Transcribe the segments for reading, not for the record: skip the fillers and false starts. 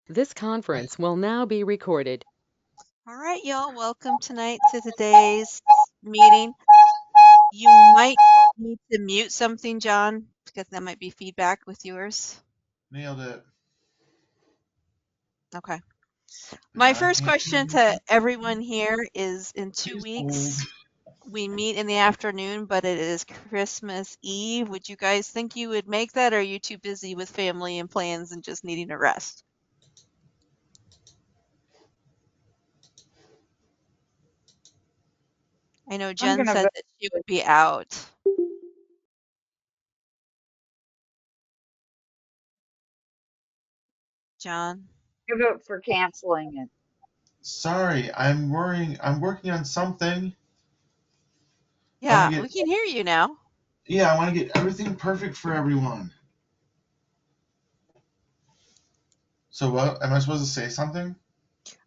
This conference will now be recorded. All right, y'all, welcome tonight to today's meeting. You might need to mute something, John, because that might be feedback with yours. Nailed it. Okay. My John first can't question hear to everyone here is in two He's old. weeks, we meet in the afternoon, but it is Christmas Eve. Would you guys think you would make that, or are you too busy with family and plans and just needing a rest? I know I'm Jen gonna said that she would be out. John? vote for canceling it. Sorry, I'm worrying. I'm working on something. I want Yeah, to we get, can hear you now. yeah, I want to get everything perfect for everyone. So what? Am I supposed to say something?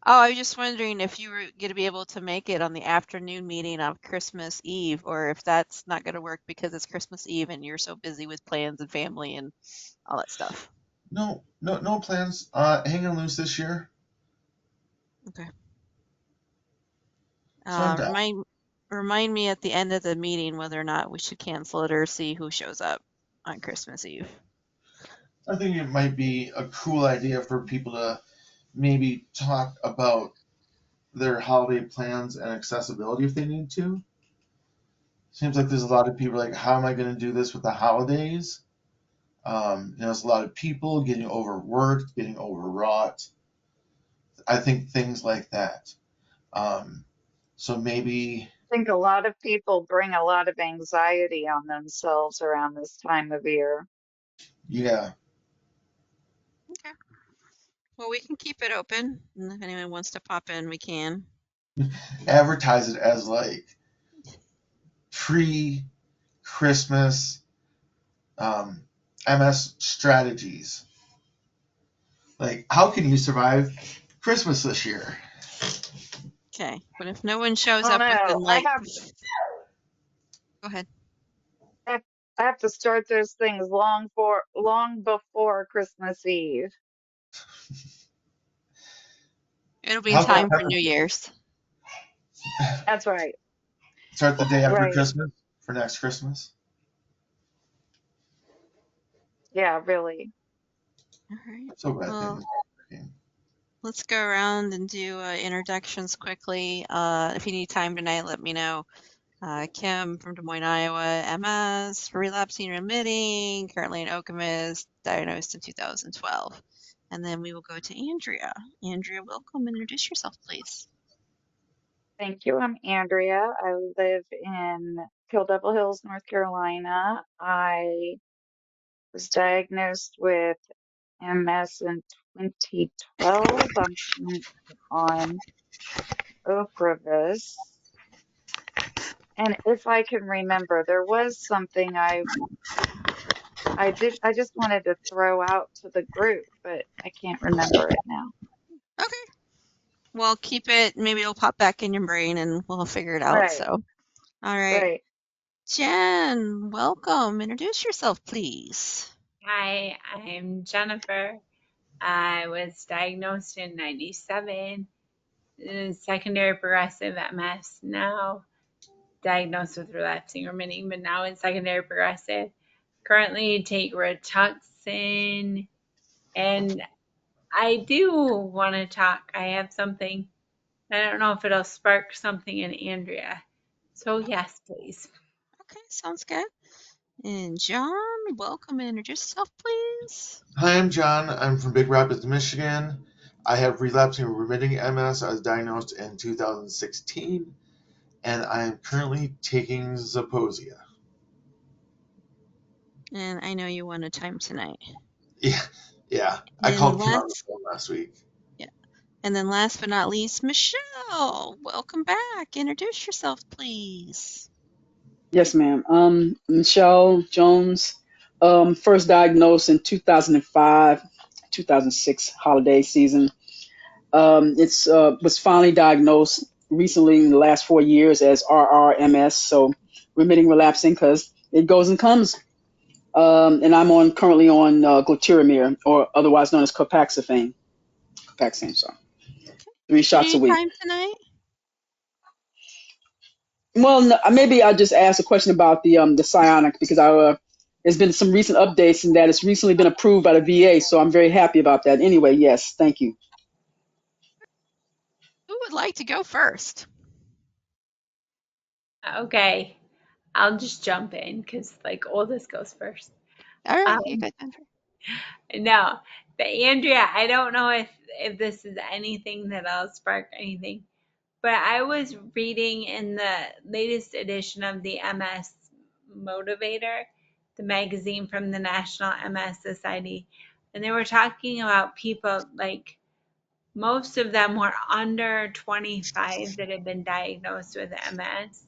Oh, I was just wondering if you were going to be able to make it on the afternoon meeting of Christmas Eve, or if that's not going to work because it's Christmas Eve and you're so busy with plans and family and all that stuff. No, no plans. Hanging loose this year. Okay. So I'm Uh, done. remind remind me at the end of the meeting whether or not we should cancel it or see who shows up on Christmas Eve. I think it might be a cool idea for people to maybe talk about their holiday plans and accessibility if they need to. Seems like there's a lot of people like, how am I going to do this with the holidays? There's a lot of people getting overworked, getting overwrought. I think things like that. Um, so maybe, I think a lot of people bring a lot of anxiety on themselves around this time of year. yeah, Okay. Well, we can keep it open, and if anyone wants to pop in, we can. advertise it as like pre-Christmas um, MS strategies. Like, how can you survive Christmas this year? Okay. But if no one shows Oh up no, within go ahead. I have, I have to start those things long before Christmas Eve. It'll be in How time about for New Year's. That's right. start the day after Right. Christmas for next Christmas? Yeah, really. All right. So bad Well, things. let's go around and do introductions quickly. If you need time tonight, let me know. Kim from Des Moines, Iowa, MS, relapsing remitting, currently in Okemos, diagnosed in 2012. And then we will go to Andrea. Andrea, welcome. Introduce yourself, please. Thank you. I'm Andrea. I live in Kill Devil Hills, North Carolina. I was diagnosed with MS in 2012. I'm on Ocrevus. And if I can remember, there was something I just wanted to throw out to the group, but I can't remember it now. Okay. Well, keep it. Maybe it'll pop back in your brain and we'll figure it out. Right, So, all right. right. Jen, welcome. Introduce yourself, please. Hi, I'm Jennifer. I was diagnosed in 97, secondary progressive MS, now diagnosed with relapsing remitting, but now in secondary progressive. Currently take Rituxan, and I do want to talk. I have something. I don't know if it'll spark something in Andrea. So yes, please. Okay, sounds good. And John, welcome. Introduce yourself, please. Hi, I'm John. I'm from Big Rapids, Michigan. I have relapsing remitting MS. I was diagnosed in 2016, and I am currently taking Zeposia. And I know you wanted time tonight. Yeah, yeah. I And called Kim on the last, phone last week. yeah. And then last but not least, Michelle, welcome back. Introduce yourself, please. Yes, ma'am. Michelle Jones, first diagnosed in 2005, 2006 holiday season. It's was finally diagnosed recently in the last 4 years as RRMS, so remitting relapsing because it goes and comes. And I'm on currently on gluturamine, or otherwise known as Copaxifene. vaccine. So 3 shots a Any week. time tonight? Well, no, maybe I'll just ask a question about the psionic because there's been some recent updates in that it's recently been approved by the VA, so I'm very happy about that. Anyway, yes, thank you. Who would like to go first? Okay, I'll just jump in because like oldest goes first. All right, you Um, got Jennifer. no, but Andrea, I don't know if this is anything that'll spark anything, but I was reading in the latest edition of the MS Motivator, the magazine from the National MS Society, and they were talking about people like most of them were under 25 that had been diagnosed with MS.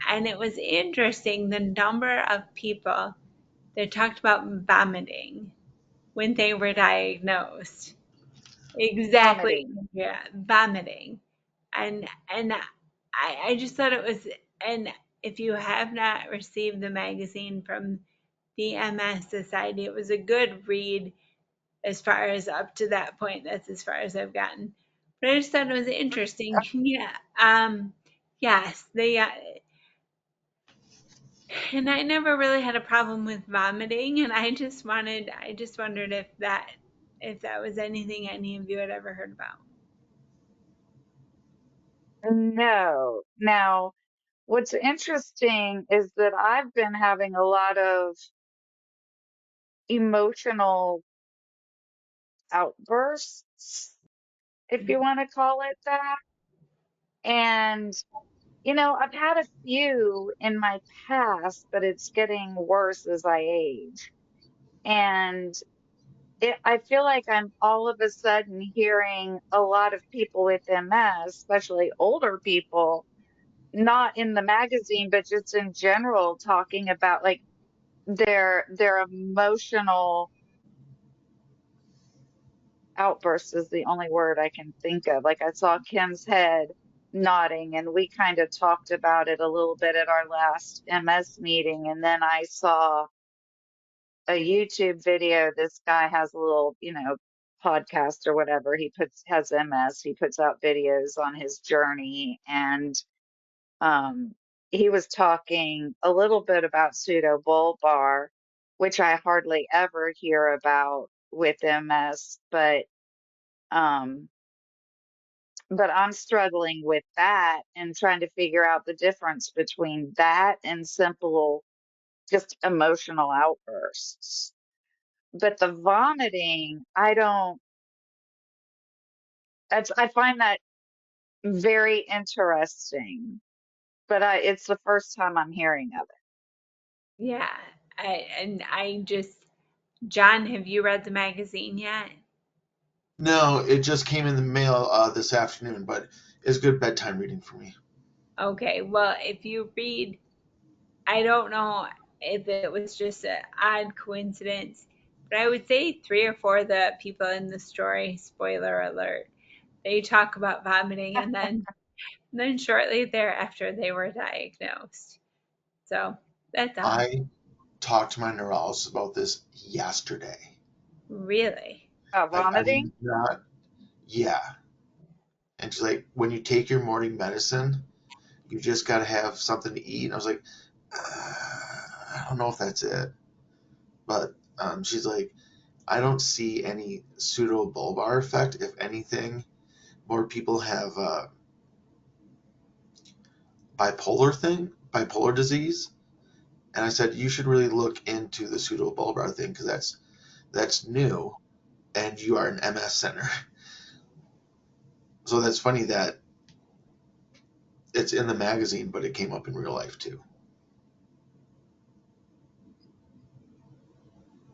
And it was interesting the number of people that talked about vomiting when they were diagnosed. Exactly. Vomiting. Yeah, vomiting. And I just thought it was, and if you have not received the magazine from the MS Society, it was a good read as far as up to that point. That's as far as I've gotten. But I just thought it was interesting. Yeah. Yes, and I never really had a problem with vomiting, and I just wondered if that was anything any of you had ever heard about. No. Now, what's interesting is that I've been having a lot of emotional outbursts, if you want to call it that. And, I've had a few in my past, but it's getting worse as I age. And I feel like I'm all of a sudden hearing a lot of people with MS, especially older people, not in the magazine, but just in general, talking about like their emotional outbursts is the only word I can think of. Like I saw Kim's head nodding, and we kind of talked about it a little bit at our last MS meeting. And then I saw a YouTube video. This guy has a little, podcast or whatever. Has MS. He puts out videos on his journey, and um, he was talking a little bit about pseudobulbar, which I hardly ever hear about with MS, um, but I'm struggling with that and trying to figure out the difference between that and simple, just emotional outbursts. But the vomiting, I find that very interesting, but it's the first time I'm hearing of it. Yeah, I just, John, have you read the magazine yet? No, it just came in the mail this afternoon, but it's good bedtime reading for me. Okay, well, if you read, I don't know if it was just an odd coincidence, but I would say three or four of the people in the story, spoiler alert, they talk about vomiting, and then shortly thereafter they were diagnosed. So that's all. I talked to my neurologist about this yesterday. Really. Vomiting? I'm not, yeah. And she's like, when you take your morning medicine, you just got to have something to eat. And I was like, I don't know if that's it. But she's like, I don't see any pseudobulbar effect. If anything, more people have bipolar disease. And I said, you should really look into the pseudobulbar thing because that's new, and you are an MS center. So that's funny that it's in the magazine, but it came up in real life too.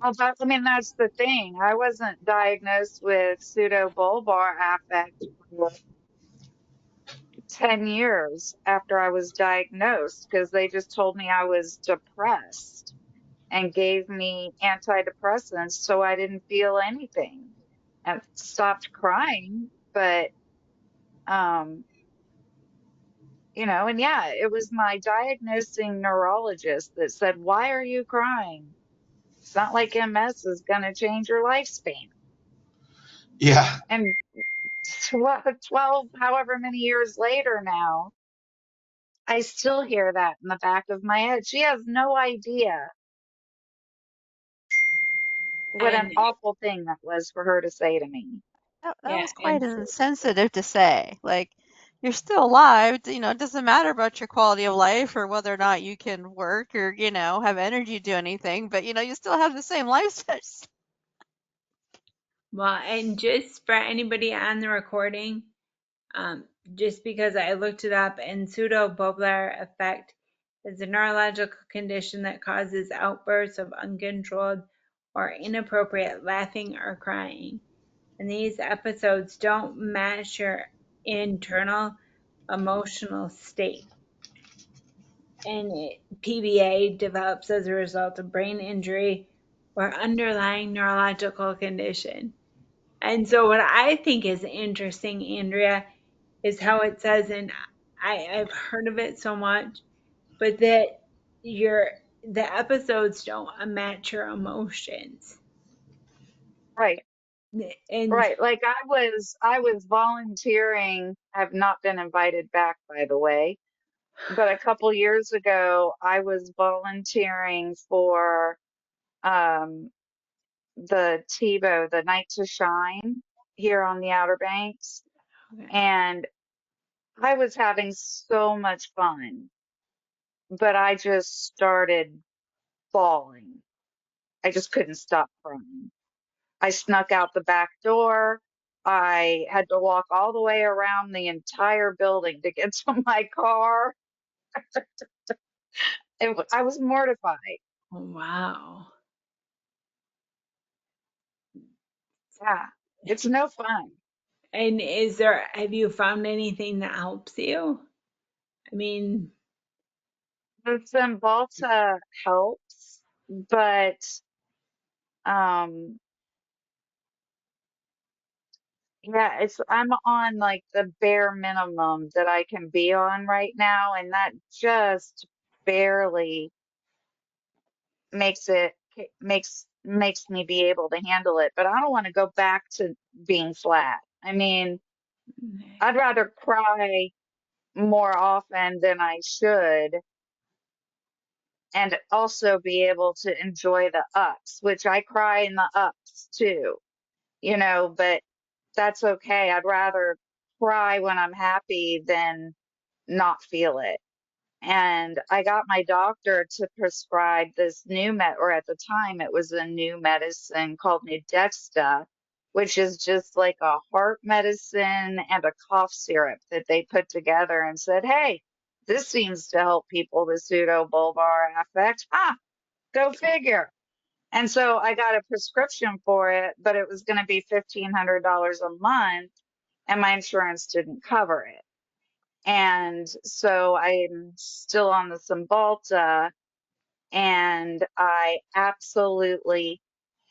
Well, that's the thing. I wasn't diagnosed with pseudobulbar affect for 10 years after I was diagnosed because they just told me I was depressed and gave me antidepressants so I didn't feel anything and stopped crying. But, um, and yeah, it was my diagnosing neurologist that said, "Why are you crying? It's not like MS is going to change your lifespan." Yeah. And 12, however many years later now, I still hear that in the back of my head. She has no idea what an And awful thing that was for her to say to me. That yeah, was quite and insensitive to say. Like, you're still alive. It doesn't matter about your quality of life or whether or not you can work or, have energy to do anything, but, you still have the same lifestyle. well, and just for anybody on the recording, just because I looked it up, and pseudobulbar effect is a neurological condition that causes outbursts of uncontrolled or inappropriate laughing or crying. And these episodes don't match your internal emotional state. And PBA develops as a result of brain injury or underlying neurological condition. And so, what I think is interesting, Andrea, is how it says, and I've heard of it so much, but that your the episodes don't match your emotions. Right, And right. Like I was volunteering. I've not been invited back, by the way, but a couple years ago, I was volunteering for um the TiVo, the Night to Shine here on the Outer Banks, okay. and I was having so much fun, but I just started bawling. I just couldn't stop crying. I snuck out the back door. I had to walk all the way around the entire building to get to my car. I was mortified. Wow. Yeah, it's no fun. And have you found anything that helps you? I mean, The Cymbalta helps, but um, yeah, I'm on like the bare minimum that I can be on right now, and that just barely makes me be able to handle it. But I don't want to go back to being flat. I mean, I'd rather cry more often than I should and also be able to enjoy the ups, which I cry in the ups too, but that's okay. I'd rather cry when I'm happy than not feel it. And I got my doctor to prescribe this or at the time it was a new medicine called Nudexta, which is just like a heart medicine and a cough syrup that they put together and said, hey, this seems to help people with pseudobulbar affect. Go figure. And so I got a prescription for it, but it was going to be $1,500 a month, and my insurance didn't cover it. And so I'm still on the Cymbalta, and I absolutely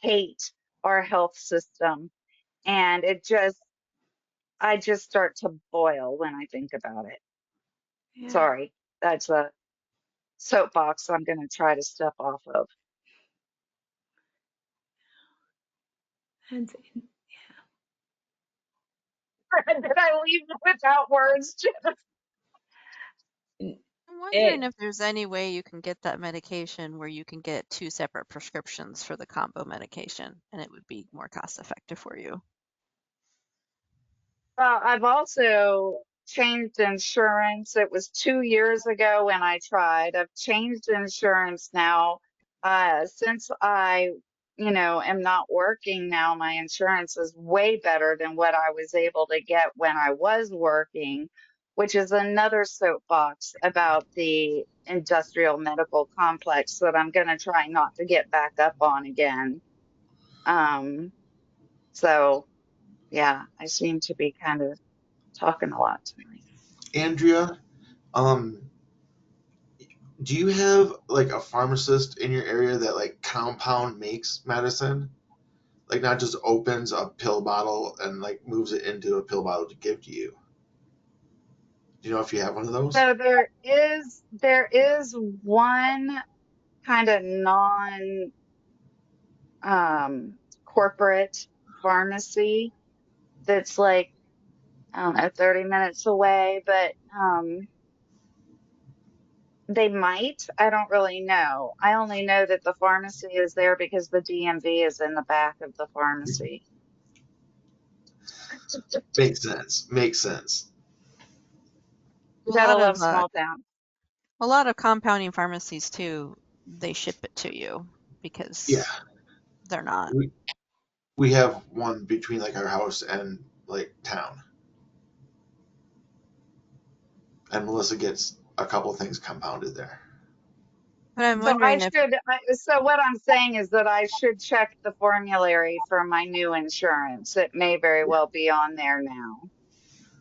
hate our health system. And I just start to boil when I think about it. yeah. Sorry, that's a soapbox I'm going to try to step off of. That's, Did I leave without words? I'm wondering it, if there's any way you can get that medication where you can get two separate prescriptions for the combo medication and it would be more cost effective for you. Well, I've also changed insurance. It was 2 years ago when I tried. I've changed insurance now. Since I, am not working now, my insurance is way better than what I was able to get when I was working, which is another soapbox about the industrial medical complex that I'm going to try not to get back up on again. Um, so yeah, I seem to be kind of talking a lot tonight. Andrea, um, do you have like a pharmacist in your area that like compound makes medicine? Like not just opens a pill bottle and like moves it into a pill bottle to give to you. Do you know if you have one of those? So there is one kind of non corporate pharmacy. that's like, I don't know, 30 minutes away, but they might. I don't really know. I only know that the pharmacy is there because the DMV is in the back of the pharmacy. Makes sense. Makes sense. A Gotta lot love of small town. a lot of compounding pharmacies too, they ship it to you Yeah. because they're not. We have one between like our house and like town. And Melissa gets a couple things compounded there. But I'm So I wondering if should, so what I'm saying is that I should check the formulary for my new insurance. It may very well be on there now.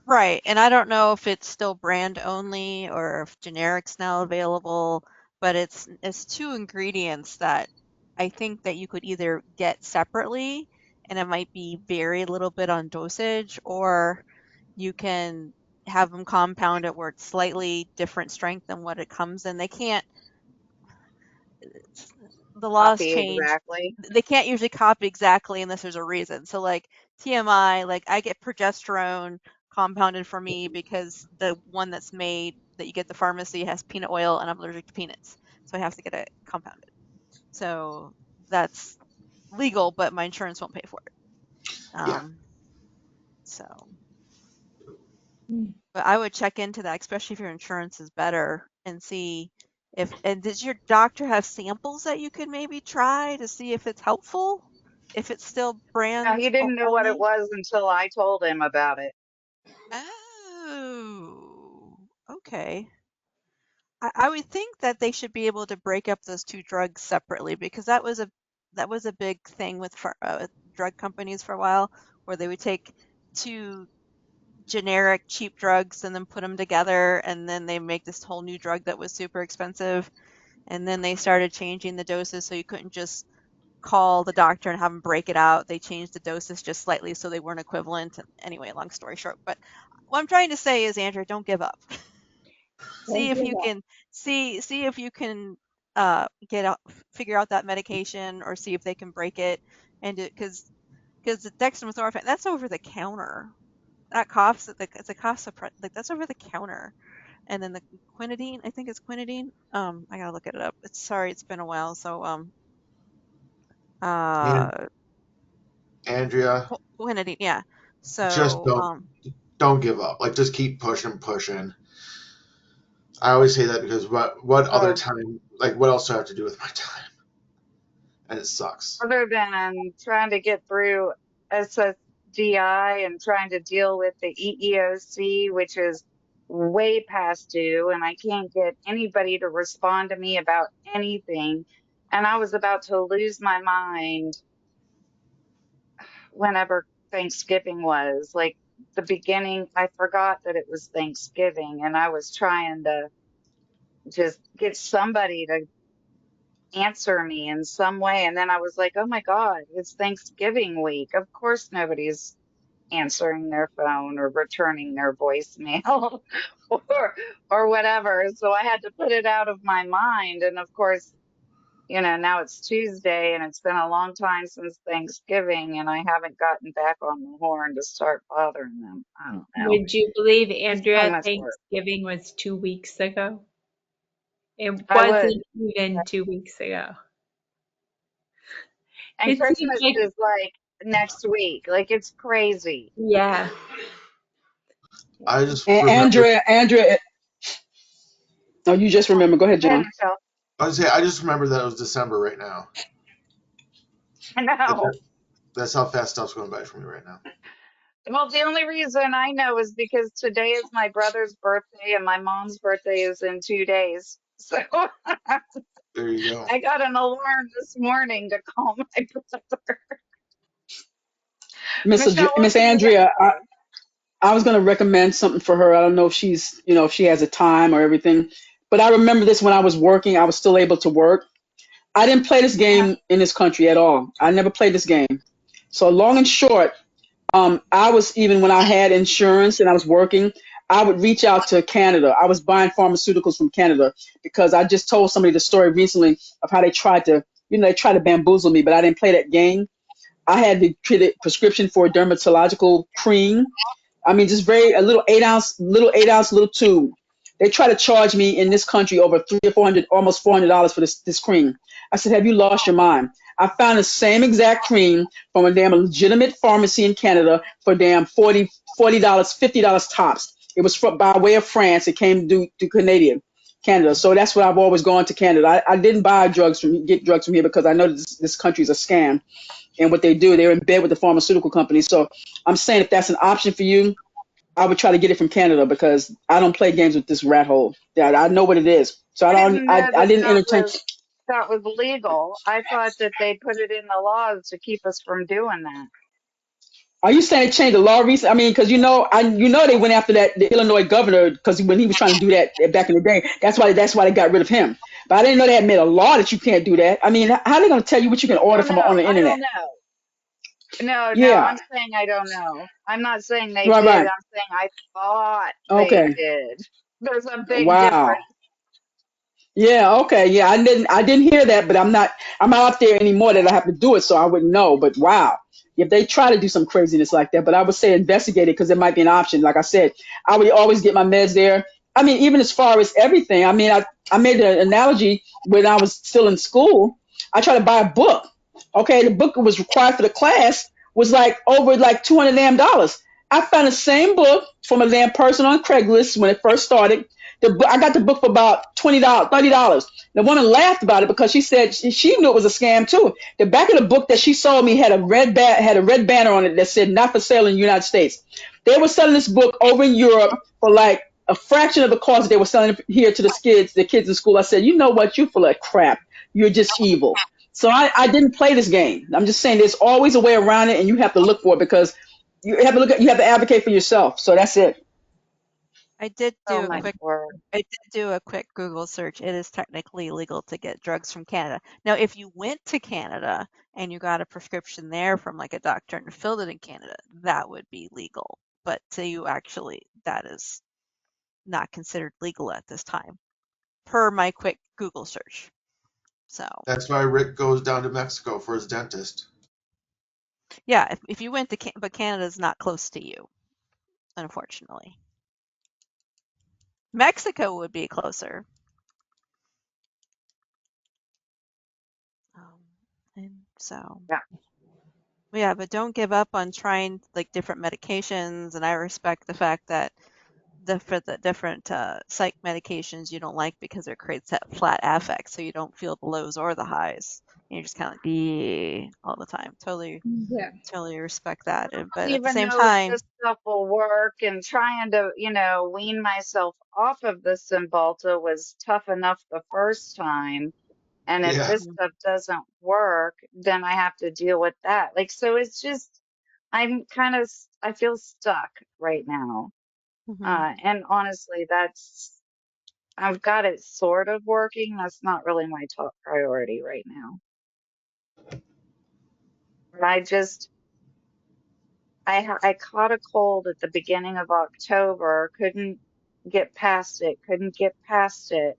right, and I don't know if it's still brand only or if generic's now available, but it's two ingredients that I think that you could either get separately and it might be vary a little bit on dosage, or you can have them compounded where it's slightly different strength than what it comes in. They can't, the laws Copy change. exactly. They can't usually copy exactly unless there's a reason. So like TMI, like I get progesterone compounded for me because the one that's made that you get at the pharmacy has peanut oil and I'm allergic to peanuts. So I have to get it compounded. So that's legal, but my insurance won't pay for it. Yeah. So, Mm. but I would check into that, especially if your insurance is better, and see if, and does your doctor have samples that you could maybe try to see if it's helpful? If it's still Now, brand he didn't know what it only? was until I told him about it. Oh, okay. I would think that they should be able to break up those two drugs separately because that was a big thing with drug companies for a while, where they would take two generic cheap drugs and then put them together, and then they make this whole new drug that was super expensive, and then they started changing the doses so you couldn't just call the doctor and have them break it out. They changed the doses just slightly so they weren't equivalent. Anyway, long story short, but what I'm trying to say is, Andrea, don't give up. See Don't if give you up. can see if you can get out, figure out that medication, or see if they can break it, and because the dextromethorphan, that's over the counter. That coughs, it's a cough suppress, like that's over the counter. And then the quinidine, I think it's quinidine. I gotta look it up. It's sorry, it's been a while. So And uh, Andrea, quinidine, yeah. just So don't give up. Like just keep pushing. I always say that because what other Oh, time, like what else do I have to do with my time? And it sucks. other than trying to get through SSDI and trying to deal with the EEOC, which is way past due, and I can't get anybody to respond to me about anything. And I was about to lose my mind whenever Thanksgiving was. Like the beginning, I forgot that it was Thanksgiving, and I was trying to just get somebody to answer me in some way. And then I was like, oh my God, it's Thanksgiving week. Of course, nobody's answering their phone or returning their voicemail or whatever. So I had to put it out of my mind. And of course, now it's Tuesday and it's been a long time since Thanksgiving and I haven't gotten back on the horn to start bothering them. I don't know. Would you believe, It's so Andrea, much work. Thanksgiving was 2 weeks ago? It I would. wasn't even 2 weeks ago. And It seems Christmas like, is like next week. Like it's crazy. yeah, I yeah. just And remember. Andrea, oh, you just remember. Go ahead, Go ahead, John. Michelle. I just remember that it was December right now. I know. That's how fast stuff's going by for me right now. Well, the only reason I know is because today is my brother's birthday and my mom's birthday is in 2 days. So There you go. I got an alarm this morning to call my brother. Michelle, what Miss were you going to Andrea, say? I was going to recommend something for her. I don't know if she's, if she has a time or everything, but I remember this when I was working. I was still able to work. I didn't play this game in this country at all. I never played this game. So long and short, I was, even when I had insurance and I was working, I would reach out to Canada. I was buying pharmaceuticals from Canada because I just told somebody the story recently of how they tried to, they tried to bamboozle me, but I didn't play that game. I had to get a prescription for a dermatological cream. I mean, just a little 8 ounce, little tube. They try to charge me in this country over 300 or 400, almost $400 for this cream. I said, have you lost your mind? I found the same exact cream from a damn legitimate pharmacy in Canada for damn $40, $50 tops. It was by way of France. It came to Canada. So that's what I've always gone to Canada. I didn't get drugs from here because I know this country is a scam. And what they do, they're in bed with the pharmaceutical companies. So I'm saying if that's an option for you, I would try to get it from Canada because I don't play games with this rat hole. Yeah, I know what it is. So I didn't know I that didn't entertain. that was legal. I thought that they put it in the laws to keep us from doing that. Are you saying they changed the law recently? I mean, because they went after the Illinois governor because when he was trying to do that back in the day, that's why they got rid of him. But I didn't know they had made a law that you can't do that. I mean, how are they going to tell you what you can order Oh from on no, the I internet? don't know. No, Yeah, I'm saying I don't know. I'm not saying they right, did. right. I'm saying I thought they Okay. did. There's a big Wow. difference. Yeah, okay. Yeah, I didn't hear that, but I'm not out there anymore that I have to do it, so I wouldn't know. But wow. If they try to do some craziness like that, but I would say investigate it because it might be an option. Like I said, I would always get my meds there. I mean, even as far as everything, I mean, I made an analogy when I was still in school. I tried to buy a book. Okay, the book that was required for the class was like over like $200 damn. I found the same book from a damn person on Craigslist when it first started. I got the book for about $20, $30. The woman laughed about it because she said she knew it was a scam too. The back of the book that she sold me had a red banner on it that said "Not for sale in the United States." They were selling this book over in Europe for like a fraction of the cost that they were selling it here to the kids in school. I said, you know what? You're full of crap. You're just evil. So I didn't play this game. I'm just saying there's always a way around it, and you have to look for it because you have to advocate for yourself. So that's it. I did Oh do a my quick word. I did do a quick Google search. It is technically illegal to get drugs from Canada. Now, if you went to Canada and you got a prescription there from like a doctor and filled it in Canada, that would be legal. But that is not considered legal at this time, per my quick Google search. So, That's why Rick goes down to Mexico for his dentist. yeah, if you went to but Canada's not close to you, unfortunately. Mexico would be closer. And so, Yeah. yeah, but don't give up on trying like different medications. And I respect the fact that for the different psych medications you don't like because it creates that flat affect, so you don't feel the lows or the highs. You're just kind of like all the time. Yeah. Totally respect that. But at the Even same know if time, this stuff will work, and trying to, wean myself off of the Cymbalta was tough enough the first time. And if Yeah, this stuff doesn't work, then I have to deal with that. Like, so it's just, I feel stuck right now. mhm. And honestly, I've got it sort of working. That's not really my top priority right now. But I caught a cold at the beginning of October, couldn't get past it, couldn't get past it.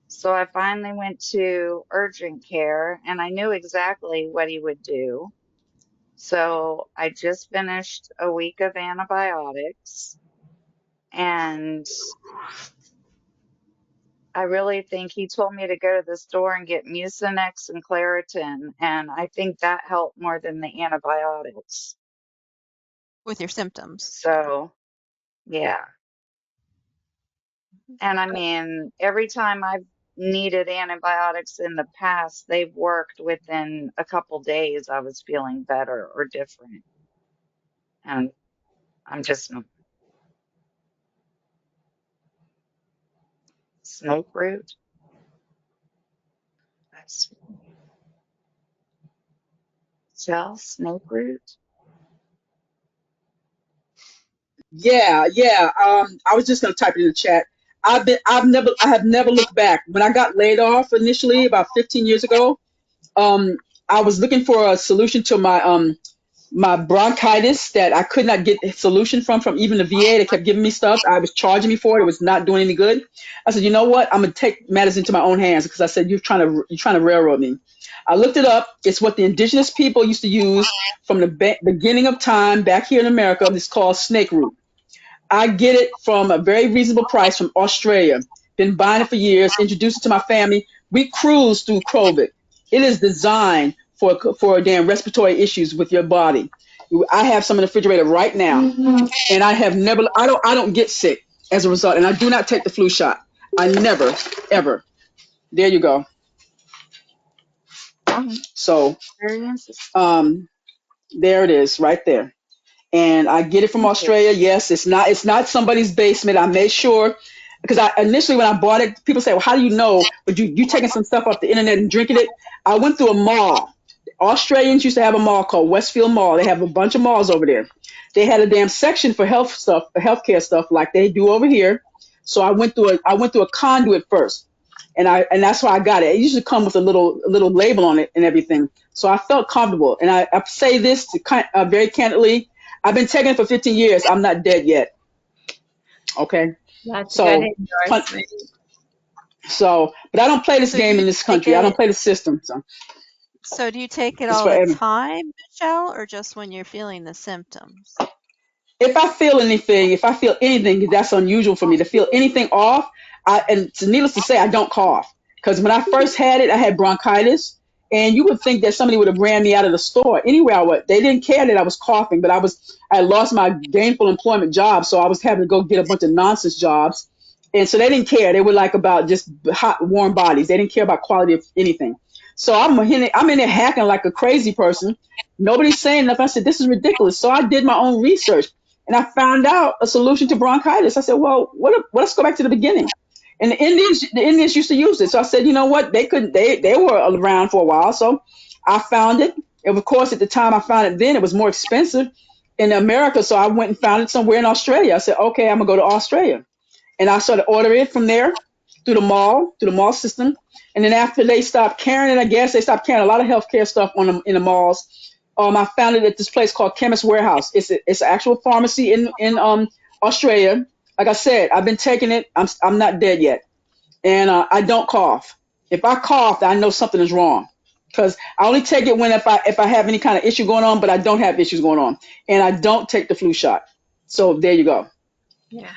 So I finally went to urgent care and I knew exactly what he would do. So I just finished a week of antibiotics and I really think he told me to go to the store and get Mucinex and Claritin, and I think that helped more than the antibiotics. With your symptoms, yeah. So, yeah. And I mean, every time I've needed antibiotics in the past, they've worked within a couple days. I was feeling better or different. And I'm just snake root. That's gel snake root. Yeah, yeah. I was just gonna type it in the chat. I have never looked back. When I got laid off initially about 15 years ago, um, I was looking for a solution to my bronchitis that I could not get a solution from even the VA. They kept giving me stuff. I was charging me for it. It was not doing any good. I said, you know what? I'm gonna take matters into my own hands because I said you're trying to railroad me. I looked it up. It's what the indigenous people used to use from the beginning of time back here in America. It's called snake root. I get it from a very reasonable price from Australia. Been buying it for years, introduced it to my family. We cruise through COVID. It is designed for damn respiratory issues with your body. I have some in the refrigerator right now, and I don't get sick as a result, and I do not take the flu shot. I never, ever. There you go. So, Very interesting. there it is, right there. And I get it from Thank you. Australia. Yes, it's not somebody's basement. I made sure because I initially when I bought it, people say, "Well, how do you know?" But you taking some stuff off the internet and drinking it. I went through a mall. Australians used to have a mall called Westfield Mall. They have a bunch of malls over there. They had a damn section for health stuff, for healthcare stuff, like they do over here. So I went through a conduit first, and that's why I got it. It usually come with a little label on it and everything. So I felt comfortable, and I say this very candidly. I've been taking it for 15 years. I'm not dead yet. Okay. That's a good So, endorsement. but I don't play this So do game you in this take country. I don't it? play the system. So So do you take it it's all the forever. time, Michelle, or just when you're feeling the symptoms? If I feel anything that's unusual for me to feel anything off, and it's needless to say, I don't cough. Because when I first had it, I had bronchitis, and you would think that somebody would have ran me out of the store. Anywhere I went, they didn't care that I was coughing, but I lost my gainful employment job, so I was having to go get a bunch of nonsense jobs, and so they didn't care. They were like about just hot, warm bodies. They didn't care about quality of anything. So I'm in there hacking like a crazy person. Nobody's saying nothing. I said, this is ridiculous. So I did my own research and I found out a solution to bronchitis. I said, well, let's go back to the beginning. And the Indians used to use it. So I said, you know what? They were around for a while. So I found it. And of course, at the time I found it then, it was more expensive in America. So I went and found it somewhere in Australia. I said, okay, I'm gonna go to Australia. And I started ordering it from there through the mall system. And then after they stopped carrying it, I guess they stopped carrying a lot of healthcare stuff in the malls. I found it at this place called Chemist Warehouse. It's an actual pharmacy in Australia. Like I said, I've been taking it. I'm not dead yet, and I don't cough. If I cough, I know something is wrong, because I only take it when if I have any kind of issue going on, but I don't have issues going on, and I don't take the flu shot. So there you go. Yeah.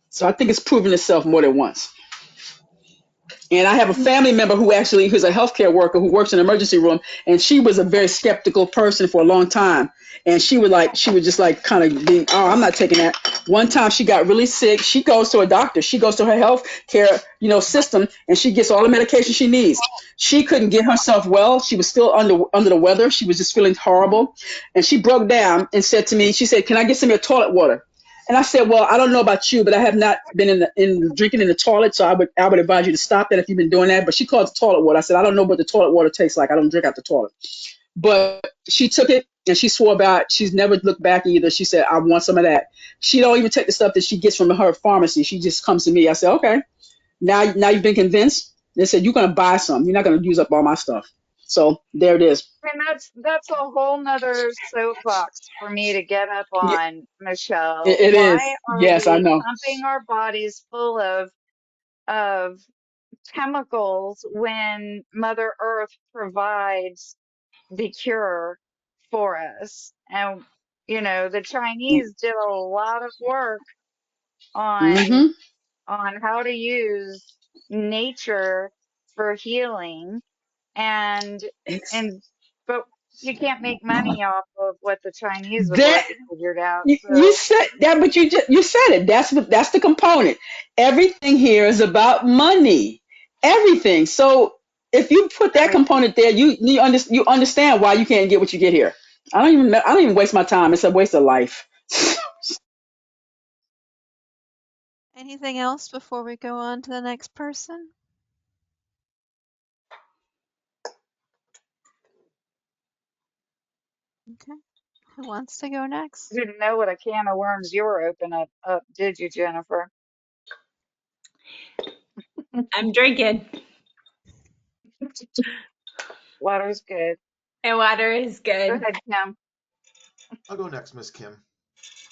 So I think it's proven itself more than once. And I have a family member who's a healthcare worker who works in the emergency room, and she was a very skeptical person for a long time. And she would just like kind of be, oh, I'm not taking that. One time she got really sick. She goes to a doctor. She goes to her health care, system, and she gets all the medication she needs. She couldn't get herself well. She was still under the weather. She was just feeling horrible. And she broke down and said to me, she said, can I get some of your toilet water? And I said, well, I don't know about you, but I have not been in drinking in the toilet, so I would advise you to stop that if you've been doing that. But she calls it toilet water. I said, I don't know what the toilet water tastes like. I don't drink out the toilet. But she took it and she swore by it. She's never looked back either. She said, I want some of that. She don't even take the stuff that she gets from her pharmacy. She just comes to me. I said, okay, now you've been convinced. They said, you're going to buy some. You're not going to use up all my stuff. So there it is. And that's a whole nother soapbox for me to get up Yeah, on, Michelle. it is. Why are Yes, I we know. pumping our bodies full of chemicals when Mother Earth provides the cure for us? And the Chinese did a lot of work on Mm-hmm. how to use nature for healing, and and but you can't make money off of what the Chinese have That already figured out. you So said that, but you said it. That's the component. Everything here is about money. Everything. So if you put that everything. component there, you understand why you can't get what you get here. I don't even waste my time. It's a waste of life. Anything else before we go on to the next person? Okay. Who wants to go next? Didn't know what a can of worms you were opening up, did you, Jennifer? I'm drinking, Water's good. and water is Go good. ahead, Kim. I'll go next, Miss Kim.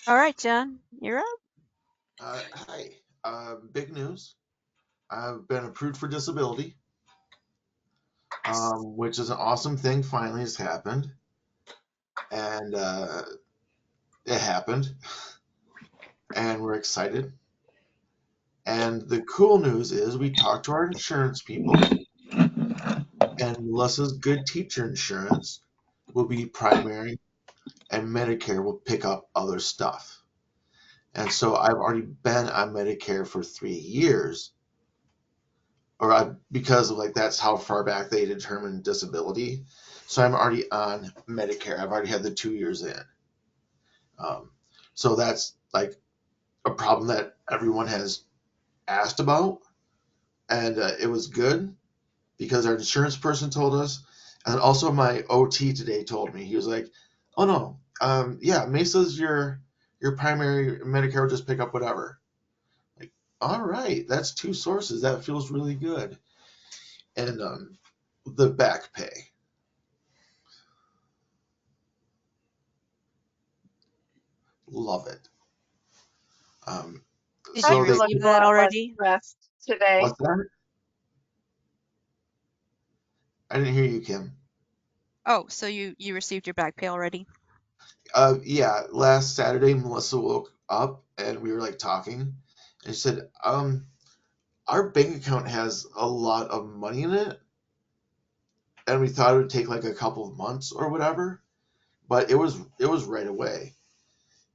All right, Jen, you're up. Hi. Big news. I've been approved for disability. which is an awesome thing. Finally, has happened, and it happened, and we're excited. And the cool news is we talked to our insurance people, and Melissa's Good Teacher Insurance will be primary, and Medicare will pick up other stuff. And so I've already been on Medicare for 3 years, because of that's how far back they determine disability. So I'm already on Medicare. I've already had the 2 years in. So that's a problem that everyone has asked about, and it was good because our insurance person told us, and also my OT today told me. He was like, "Oh no, yeah, Mesa's your primary. Medicare will just pick up whatever." Like, all right, that's two sources. That feels really good. And the back pay, love it. Um, Did I you so feel they like receive a that lot less already? stressed today. what's that? I didn't hear you, Kim. Oh, so you received your back pay already? Yeah, last Saturday Melissa woke up and we were talking, and she said, our bank account has a lot of money in it, and we thought it would take a couple of months or whatever, but it was right away.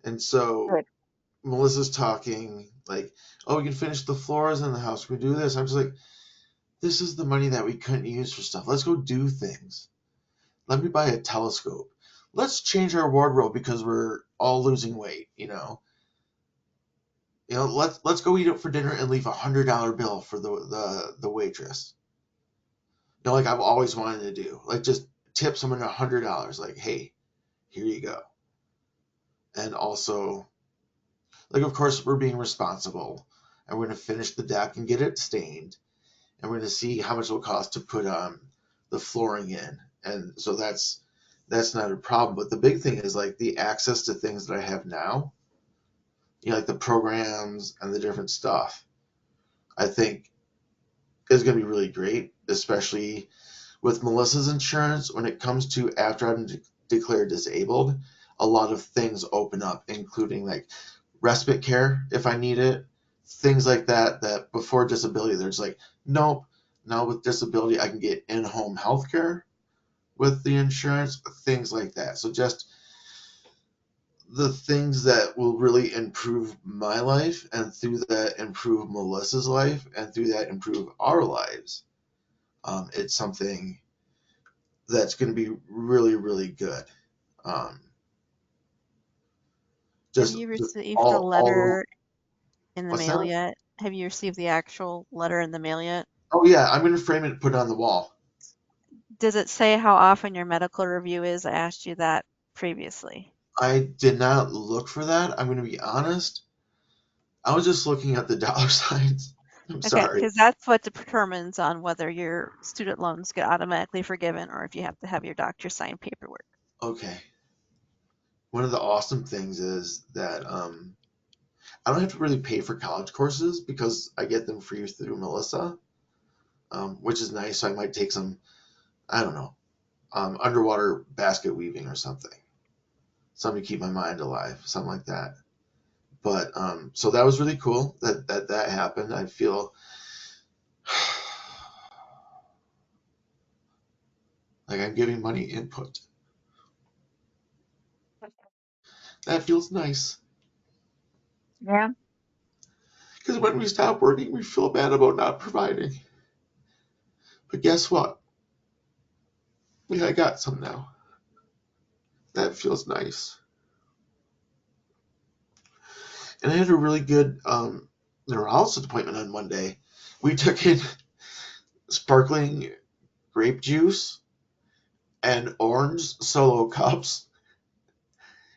And so Good. Melissa's talking "Oh, we can finish the floors in the house. We do this." I'm just like, "This is the money that we couldn't use for stuff. Let's go do things. Let me buy a telescope. Let's change our wardrobe because we're all losing weight. Let's go eat out for dinner and leave $100 bill for the waitress. I've always wanted to do. Just tip someone $100. Hey, here you go. And also, of course, we're being responsible, and we're gonna finish the deck and get it stained, and we're gonna see how much it will cost to put the flooring in. And so that's not a problem. But the big thing is the access to things that I have now, the programs and the different stuff. I think is going to be really great, especially with Melissa's insurance. When it comes to after I'm declared disabled, a lot of things open up, including respite care if I need it, things like that. That before disability, there's nope. Now with disability, I can get in-home health care with the insurance, things like that. So just the things that will really improve my life, and through that improve Melissa's life, and through that improve our lives. It's something that's going to be really, really good. Um, Have just, you just received the all letter in the what's mail that? yet? Have you received the actual letter in the mail yet? Oh yeah, I'm going to frame it and put it on the wall. Does it say how often your medical review is? I asked you that previously. I did not look for that. I'm going to be honest. I was just looking at the dollar signs. I'm Okay, sorry. because that's what determines on whether your student loans get automatically forgiven or if you have to have your doctor sign paperwork. Okay. One of the awesome things is that I don't have to really pay for college courses because I get them free through Melissa, which is nice. So I might take some, I don't know, underwater basket weaving or something to keep my mind alive, something like that. But so that was really cool that happened. I feel like I'm giving money input. That feels nice Yeah. because when we stop working, we feel bad about not providing. But guess what? I got some now. That feels nice. And I had a really good neurologist appointment on Monday. We took in sparkling grape juice and orange solo cups,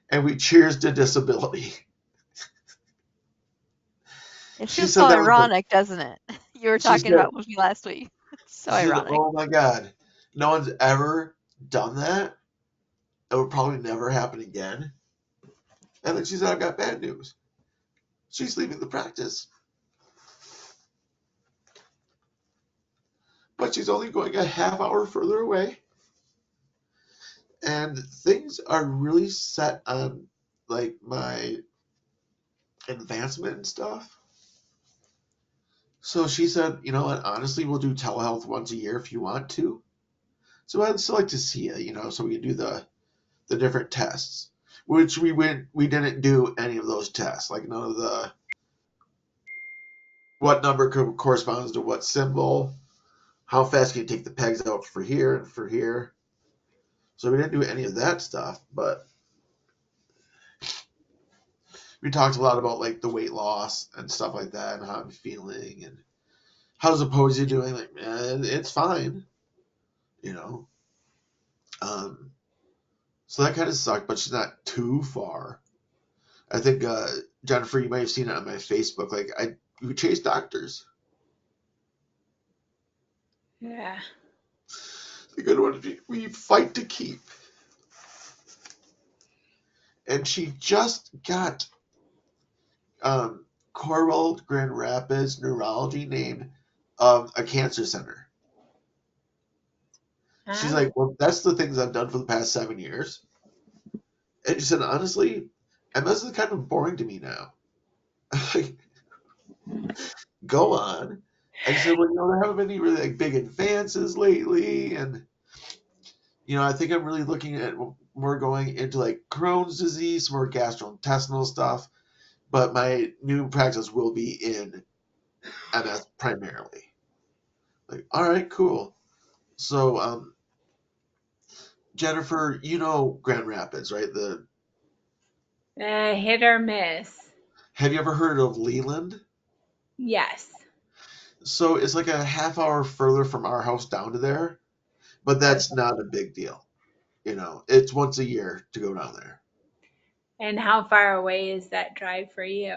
and we cheers to disability. It She feels said so that was ironic, doesn't it? You were she talking said about with me last week. It's so she said, ironic. "Oh my God, no one's ever done that. It would probably never happen again." And then she said, "I've got bad news. She's leaving the practice." but she's only going a half hour further away. And things are really set on like my advancement and stuff. So she said, you know what, honestly, we'll do telehealth once a year if you want to. So I'd still like to see you, you know, so we can do the different tests. Which we didn't do any of those tests. Like none of the what number corresponds to what symbol, how fast can you take the pegs out for here and for here. So we didn't do any of that stuff, but we talked a lot about like the weight loss and stuff like that and how I'm feeling and how's the posy doing. Like, man, it's fine, you know. So that kind of sucked, but she's not too far. I think Jennifer, you might have seen it on my Facebook. Like we chase doctors. Yeah. The good ones we fight to keep. And she just got Corwell Grand Rapids Neurology named a cancer center. She's Huh? like, well, that's the things I've done for the past 7 years. And she said, honestly, MS is kind of boring to me now. Like, go on. And she said, well, you know, there haven't been any really like big advances lately, and you know, I think I'm really looking at more going into like Crohn's disease, more gastrointestinal stuff. But my new practice will be in MS primarily. Like, all right, cool. So, Jennifer, you know Grand Rapids, right? Hit or miss. Have you ever heard of Leland? Yes. So it's like a half hour further from our house down to there, but that's Okay. not a big deal. You know, it's once a year to go down there. And how far away is that drive for you?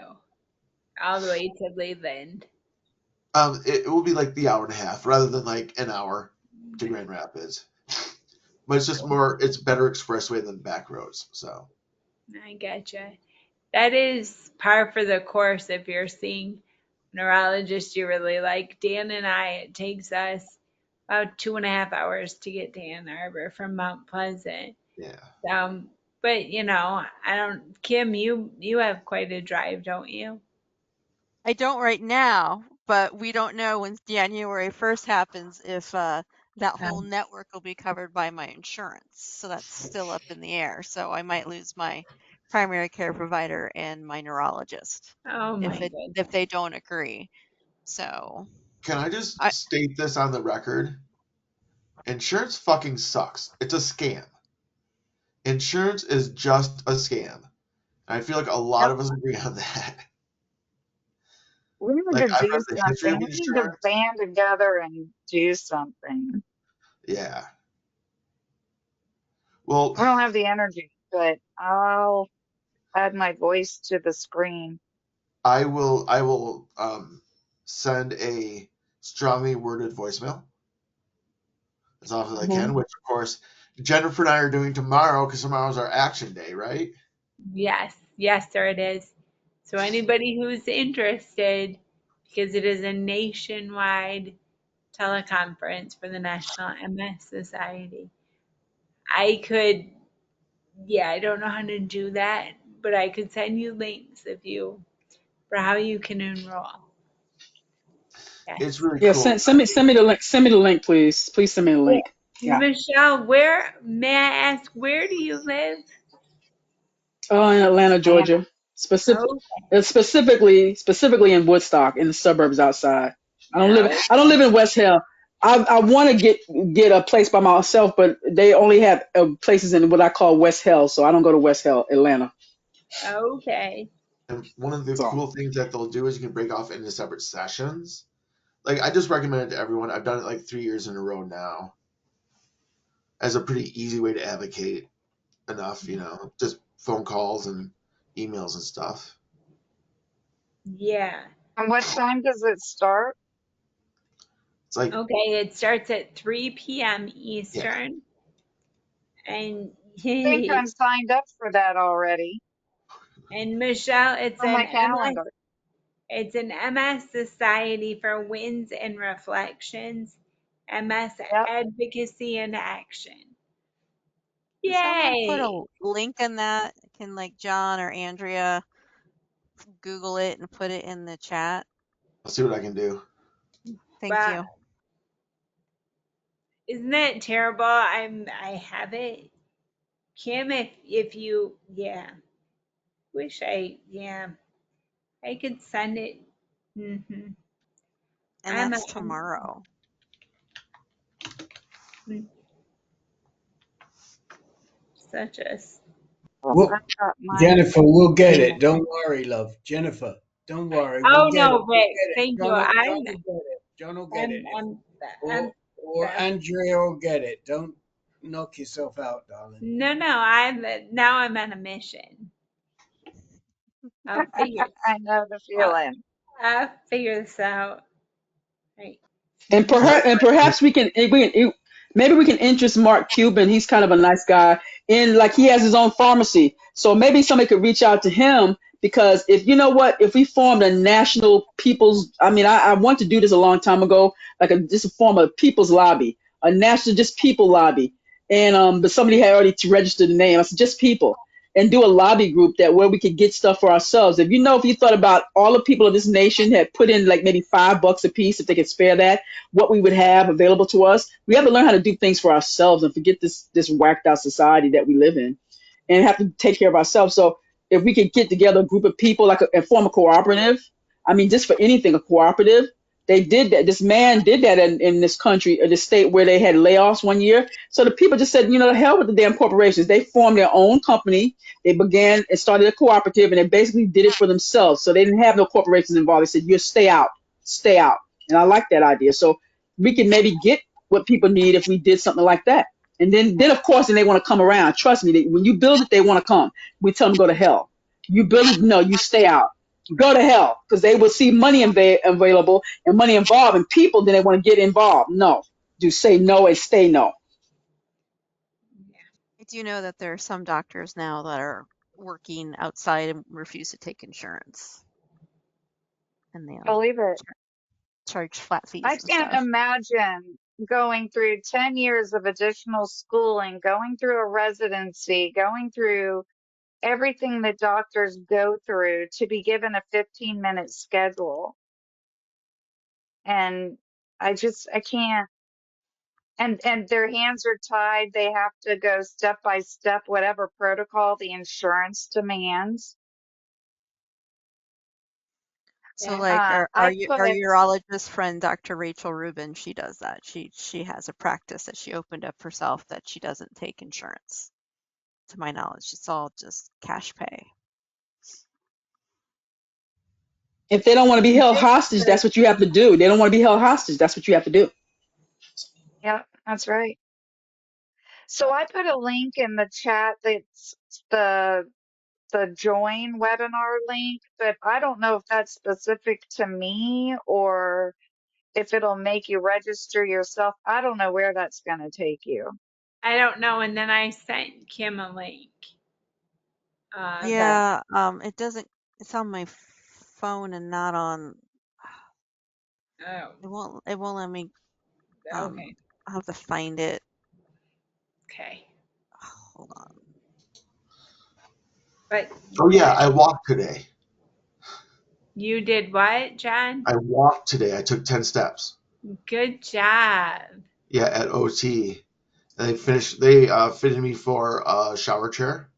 All the way to Leland. It will be like the hour and a half rather than like an hour to Grand Rapids. But it's just more, it's better expressway than back roads. So I getcha. That is par for the course if you're seeing a neurologist you really like. Dan and I, it takes us about 2.5 hours to get to Ann Arbor from Mount Pleasant. yeah, But you know, I don't. Kim, you have quite a drive, don't you? I don't right now, but we don't know when January 1st happens if that whole Um, network will be covered by my insurance. So that's still up in the air. So I might lose my primary care provider and my neurologist oh my if they goodness. don't agree. So can I just I state this on the record? Insurance fucking sucks. It's a scam. Insurance is just a scam. And I feel like a lot Yep. of us agree on that. We need Like to I've do read the history something. of We need to insurance. band together and do something. Yeah. Well, I don't have the energy, but I'll add my voice to the screen. I will send a strongly worded voicemail as often as I Hmm. can, which of course Jennifer and I are doing tomorrow because tomorrow's our action day, right? Yes, yes, sir, it is. So anybody who's interested, because it is a nationwide teleconference for the National MS Society. I could, yeah, I don't know how to do that, but I could send you links if you, for how you can enroll. It's Yes. really Yeah, cool. send me the link. Send me the link, please. Please send me the Yeah. link. Yeah. Michelle, where, may I ask, where do you live? Oh, in Atlanta, Atlanta. Georgia. Specific, Oh, specifically in Woodstock, in the suburbs outside. no. I don't live in West Hill. I want to get a place by myself, but they only have places in what I call West Hill, so I don't go to West Hill, Atlanta. Okay. And one of the So cool things that they'll do is you can break off into separate sessions. Like I just recommend it to everyone. I've done it like 3 years in a row now as a pretty easy way to advocate enough, you know, just phone calls and emails and stuff. Yeah. And what time does it start? It's like, Okay, it starts at 3 p.m. yeah, Eastern. And I think I'm signed up for that already and Michelle, on my calendar. it's an MS Society for Winds and Reflections. MS Yep. Advocacy in Action. Can someone put Yay! a link in that? Can like John or Andrea Google it and put it in the chat? I'll see what I can do. Thank Wow. you. Isn't that terrible? I have it. Kim, if you wish I could send it. hmm And I'm that's tomorrow. such a Well, Well, I've got mine. Jennifer, we'll get Yeah. it. Don't worry, love. Jennifer, don't worry. We'll oh get it. no, We'll Rick, get it. thank you. John will get it. John will get it. I'm Or Andrea will get it. Don't knock yourself out, darling. no, now I'm on a mission. I'll figure I know the feeling. I'll figure this out. Right. And perhaps maybe we can interest Mark Cuban. He's kind of a nice guy, and like he has his own pharmacy. So maybe somebody could reach out to him because if you know what, if we formed a national people's, I want to do this a long time ago, like just a form of people's lobby, a national just people lobby, and but somebody had already registered the name. I said just people. And do a lobby group that where we could get stuff for ourselves. If you thought about all the people of this nation had put in like maybe $5 a piece if they could spare that, what we would have available to us. We have to learn how to do things for ourselves and forget this whacked out society that we live in, and have to take care of ourselves. So if we could get together a group of people and form a cooperative, just for anything, a cooperative. They did that. This man did that in this country or this state where they had layoffs one year. So the people just said, the hell with the damn corporations. They formed their own company. They began and started a cooperative, and they basically did it for themselves. So they didn't have no corporations involved. They said, you stay out, stay out. And I like that idea. So we can maybe get what people need if we did something like that. And then of course, then they want to come around. Trust me, when you build it, they want to come. We tell them go to hell. You build it, no, you stay out. Go to hell because they will see money available and money involved and people. Then they want to get involved. No, do say no and stay no. I do know that there are some doctors now that are working outside and refuse to take insurance. And they Believe it. charge flat fees I and can't stuff. imagine going through 10 years of additional schooling, going through a residency, going through everything that doctors go through to be given a 15-minute schedule. And I can't. And their hands are tied. They have to go step by step, whatever protocol the insurance demands. So Yeah. like I our put urologist friend, Dr. Rachel Rubin, she does that. She has a practice that she opened up herself that she doesn't take insurance. To my knowledge, it's all just cash pay. If they don't want to be held big, hostage, that's what you have to do. They don't want to be held hostage. That's what you have to do. yeah, that's right. So I put a link in the chat that's the the join webinar link, but I don't know if that's specific to me or if it'll make you register yourself. I don't know where that's going to take you. I don't know. And then I sent Kim a link. Okay. Yeah, it doesn't. It's on my phone and not on. Oh, It won't let me. okay. I'll have to find it. Okay. Hold on. But Oh yeah, I walked today. you did what, John? I walked today. I took 10 steps. Good job. Yeah, at OT. And they fitted me for a shower chair.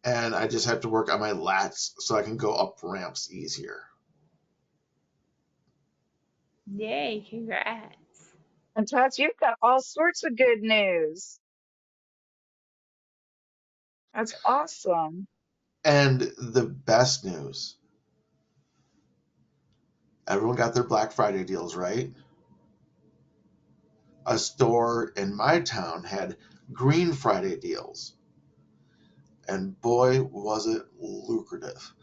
And I just have to work on my lats so I can go up ramps easier. Yay, congrats. And Tots, you've got all sorts of good news. That's awesome. And the best news, everyone got their Black Friday deals, right? A store in my town had Green Friday deals. And boy, was it lucrative.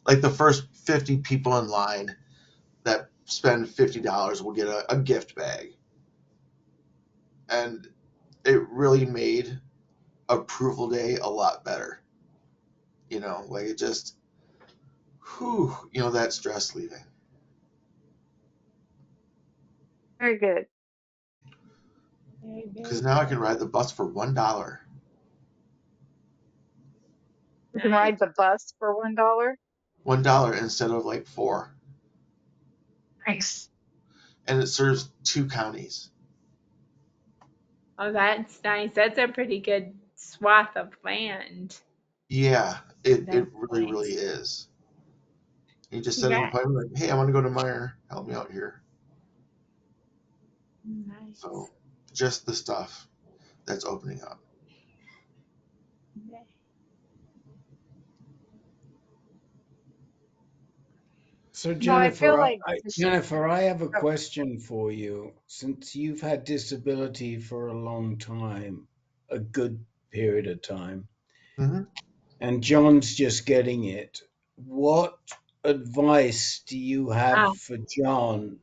Like the first 50 people in line that spend $50 will get a gift bag. And it really made approval day a lot better. Like it just, that stress leaving. Very good. Very, Because very now I can ride the bus for $1. You can nice. ride the bus for $1. $1 instead of like 4. Nice. And it serves 2 counties. Oh, that's nice. That's a pretty good swath of land. Yeah, it That's really, nice. really is. You just set an Congrats. appointment like, hey, I want to go to Meyer. Help me out here. Nice. So just the stuff that's opening up. Yeah. So No, I feel like Jennifer, I have a oh, question for you. Since you've had disability for a long time, a good period of time, Hmm. and John's just getting it, what advice do you have Ah, for John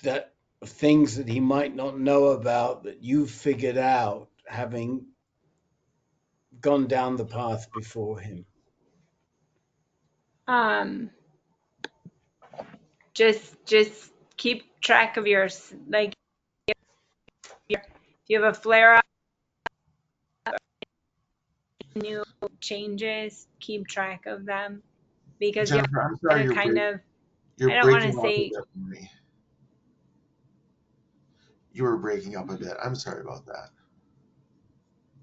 that things that he might not know about that you've figured out having gone down the path before him? um, just keep track of your like if you have a flare up, new changes, keep track of them because you Jennifer, I'm have sorry to kind of you're I don't want breaking to up a say bit for me. You were breaking up a bit. I'm sorry about that.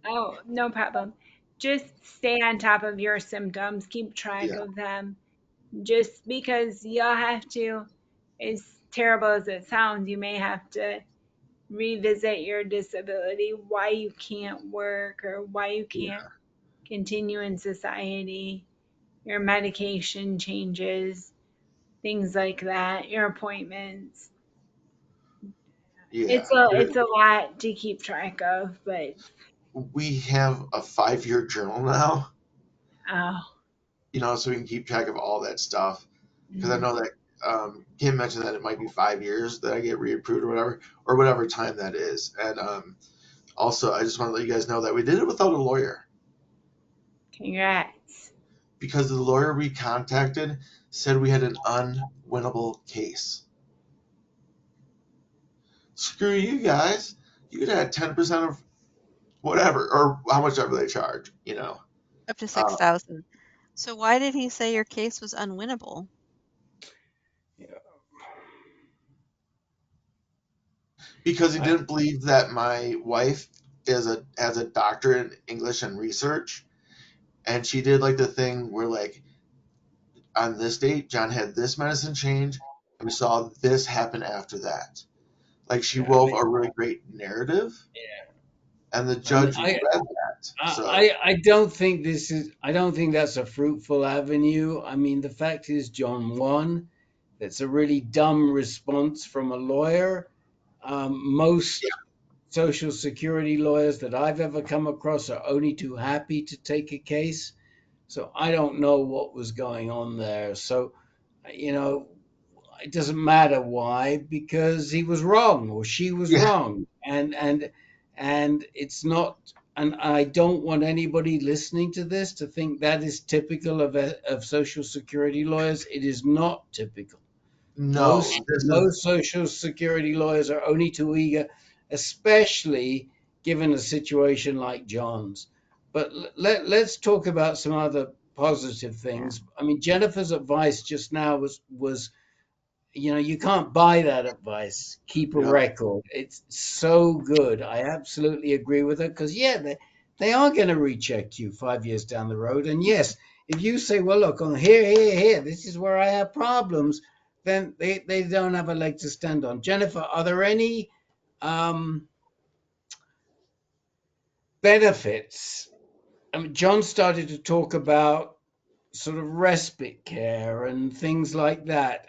oh, no problem. Just stay on top of your symptoms, keep track Yeah, of them. Just because you'll have to, as terrible as it sounds, you may have to revisit your disability, why you can't work or why you can't yeah, continue in society, your medication changes, things like that, your appointments. yeah. It's a lot to keep track of, but We have a 5-year journal now, oh, so we can keep track of all that stuff. Because I mm, know that Kim mentioned that it might be 5 years that I get reapproved or whatever time that is. And also, I just want to let you guys know that we did it without a lawyer congrats. because the lawyer we contacted said we had an unwinnable case. Screw you guys. You could have 10% of whatever or how much ever they charge. Up to Uh, 6,000. So why did he say your case was unwinnable? Yeah. because he I, didn't believe that my wife has a doctorate in English and research, and she did like the thing where like on this date John had this medicine change, and we saw this happen after that. Like she yeah, wove a really great narrative, and the I mean, judge read that. So I don't think I don't think that's a fruitful avenue. I mean, the fact is, John, one, that's a really dumb response from a lawyer. yeah, Most Social Security lawyers that I've ever come across are only too happy to take a case. So I don't know what was going on there. So, you know, it doesn't matter why, because he was wrong or she was yeah, wrong, and it's not. And I don't want anybody listening to this to think that is typical of Social Security lawyers. It is not typical. no, this is Most Social Security lawyers are only too eager, especially given a situation like John's. But let's talk about some other positive Yeah. things. I mean, Jennifer's advice just now was, you can't buy that advice. Keep a no, record. It's so good. I absolutely agree with her because, yeah, they are going to recheck you 5 years down the road. And yes, if you say, well, look, on here, this is where I have problems, then they don't have a leg to stand on. Jennifer, are there any um, benefits? I mean, John started to talk about sort of respite care and things like that.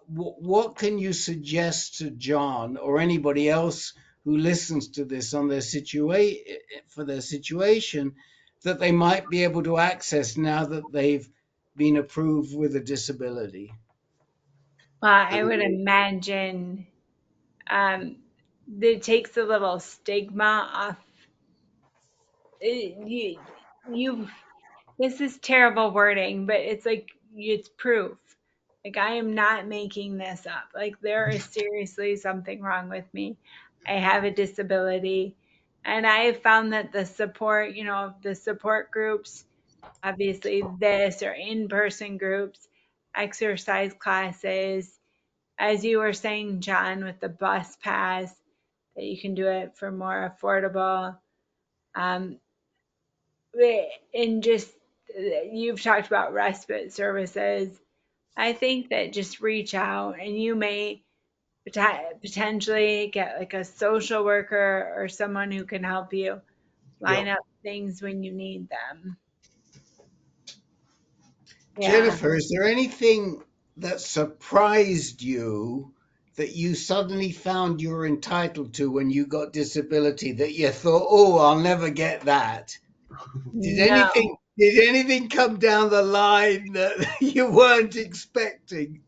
What can you suggest to John or anybody else who listens to this on their for their situation that they might be able to access now that they've been approved with a disability? Well, I would imagine that it takes a little stigma off. You this is terrible wording, but it's like it's proof. Like, I am not making this up. Like, there is seriously something wrong with me. I have a disability. And I have found that the support, the support groups, obviously this or in-person groups, exercise classes, as you were saying, John, with the bus pass, that you can do it for more affordable. Um, and just, you've talked about respite services. I think that just reach out and you may potentially get like a social worker or someone who can help you line Yep. up things when you need them. Yeah. Jennifer, is there anything that surprised you that you suddenly found you were entitled to when you got disability that you thought, oh, I'll never get that? No, Did anything come down the line that you weren't expecting?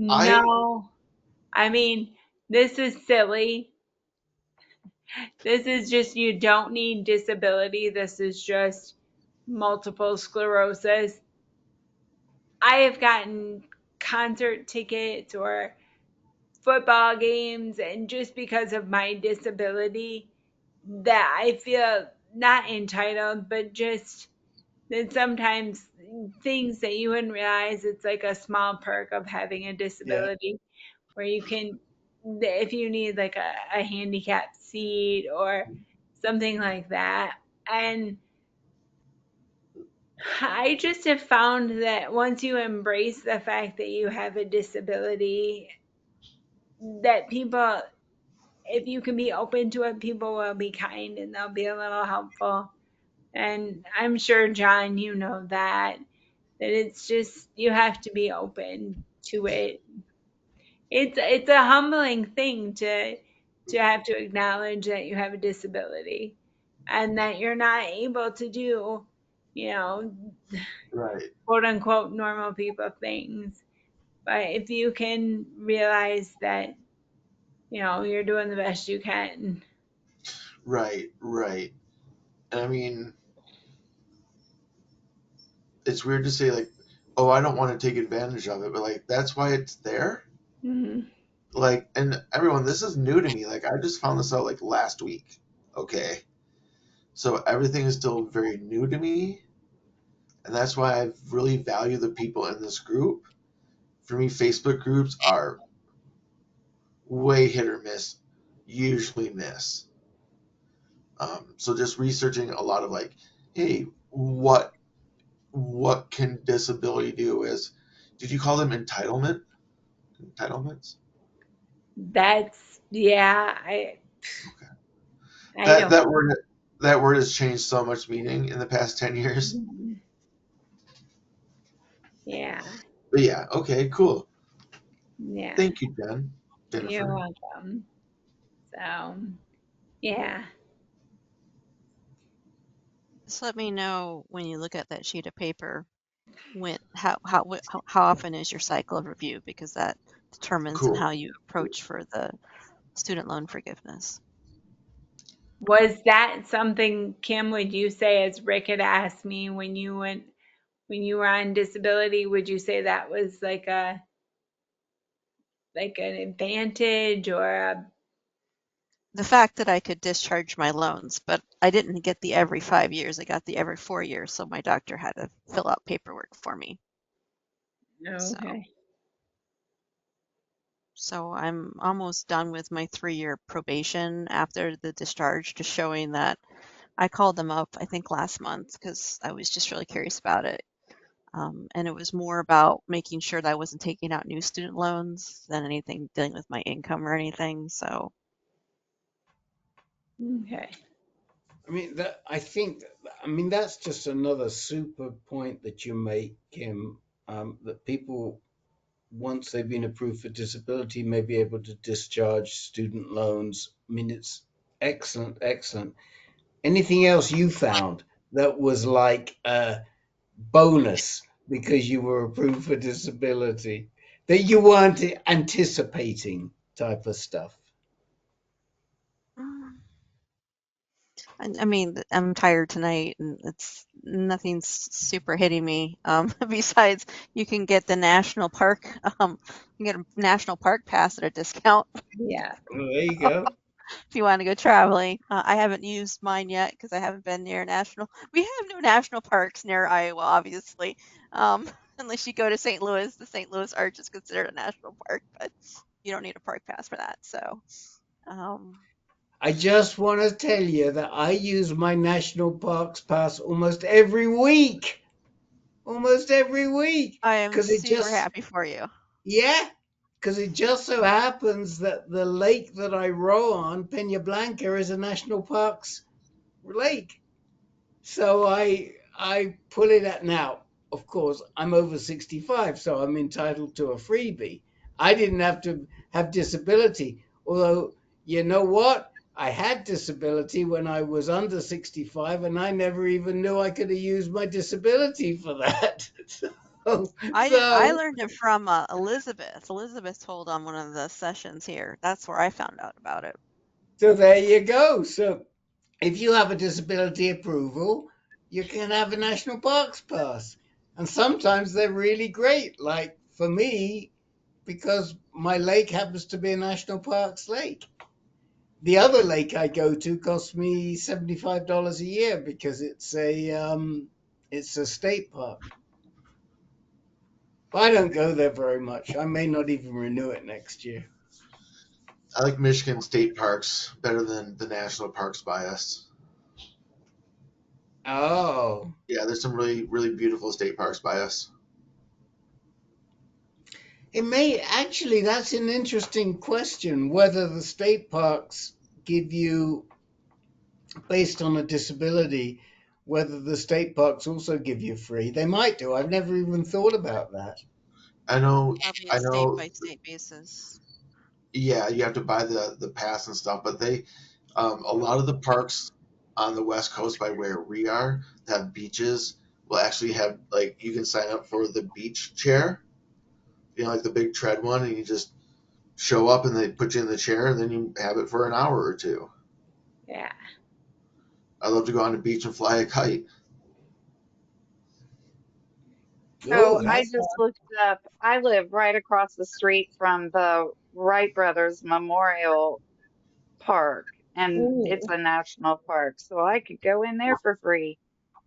I no. I mean, this is silly. This is just, you don't need disability. This is just multiple sclerosis. I have gotten concert tickets or football games, and just because of my disability, that I feel not entitled, but just that sometimes things that you wouldn't realize, it's like a small perk of having a yeah. disability where you can, if you need like a handicap seat or something like that. And I just have found that once you embrace the fact that you have a disability, that people, if you can be open to it, people will be kind and they'll be a little helpful. And I'm sure, John, you know that it's just, you have to be open to it. It's a humbling thing to have to acknowledge that you have a disability and that you're not able to do, you know, Right. quote unquote normal people things. But if you can realize that, you're doing the best you can. Right. Right. And I mean, it's weird to say like, oh, I don't want to take advantage of it, but like that's why it's there. Mhm. Like, and everyone, this is new to me. Like, I just found this out like last week. Okay. So everything is still very new to me, and that's why I really value the people in this group. For me, Facebook groups are way hit or miss, usually miss. So just researching a lot of like, hey, what can disability do? Is did you call them entitlements? That's, yeah, Okay. I That don't. that word has changed so much meaning in the past 10 years. Mhm. Yeah, But yeah, okay, cool. yeah, Thank you, you're Jennifer. welcome. So, yeah. Just let me know when you look at that sheet of paper when how often is your cycle of review, because that determines on Cool. how you approach for the student loan forgiveness. Was that something, Kim, would you say, as Rick had asked me when you were on disability, would you say that was like an advantage or The fact that I could discharge my loans, but I didn't get the every 5 years. I got the every 4 years, so my doctor had to fill out paperwork for me. no, So, okay. so I'm almost done with my 3-year probation after the discharge, just showing that I called them up, I think last month, because I was just really curious about it. And it was more about making sure that I wasn't taking out new student loans than anything dealing with my income or anything. So, Okay. I mean, that's just another super point that you make, Kim, that people, once they've been approved for disability, may be able to discharge student loans. I mean, it's excellent, excellent. Anything else you found that was like a bonus because you were approved for disability that you weren't anticipating type of stuff? I mean, I'm tired tonight, and nothing's super hitting me. Besides, you can get the national park. You can get a national park pass at a discount Yeah. Well, there you go. if you want to go traveling. I haven't used mine yet because I haven't been near national. We have no national parks near Iowa, obviously. Unless you go to St. Louis, the St. Louis Arch is considered a national park, but you don't need a park pass for that. So, um, I just want to tell you that I use my national parks pass almost every week. Almost every week. I am Because it super just, happy for you. yeah, because it just so happens that the lake that I row on, Peña Blanca, is a national parks lake. So I put it at now. Of course, I'm over 65, so I'm entitled to a freebie. I didn't have to have disability, although you know what? I had disability when I was under 65, and I never even knew I could have used my disability for that. so, I didn't. I so, learned it from Elizabeth. Elizabeth told on one of the sessions here. That's where I found out about it. so there you go. So if you have a disability approval, you can have a national parks pass. And sometimes they're really great. Like for me, because my lake happens to be a national parks lake. The other lake I go to costs me $75 a year because it's a state park. But I don't go there very much. I may not even renew it next year. I like Michigan state parks better than the national parks by us. Oh, Yeah, there's some really, really beautiful state parks by us. it may actually, that's an interesting question whether the state parks give you, based on a disability, whether the state parks also give you free. They might do. I've never even thought about that. I know, Probably a I state know. by state basis. Yeah, you have to buy the pass and stuff, but they a lot of the parks on the West Coast by where we are that have beaches will actually have like you can sign up for the beach chair, like the big tread one, and you just show up and they put you in the chair and then you have it for an hour or two. Yeah. I love to go on the beach and fly a kite. Oh, So I that's just looked up, I live right across the street from the Wright Brothers Memorial Park, and it's Ooh. a national park, so I could go in there for free.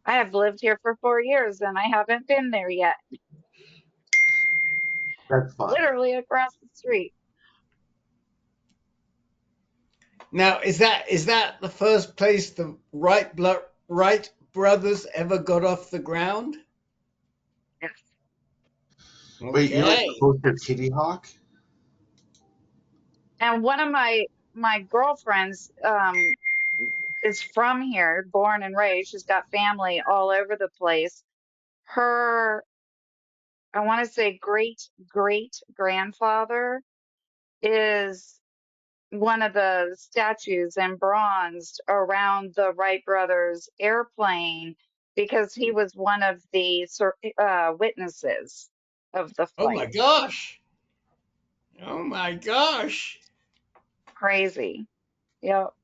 I have lived here for 4 years and I haven't been there yet. That's fun. Literally across the street. now is that the first place the Wright brothers ever got off the ground? Yes. Wait, you're like the Okay. poster Kitty Hawk? And one of my girlfriends is from here, born and raised. She's got family all over the place. Her, I want to say great great grandfather is one of the statues and bronzed around the Wright brothers airplane because he was one of the witnesses of the Oh my flight. gosh. Oh my gosh. Crazy. Yep.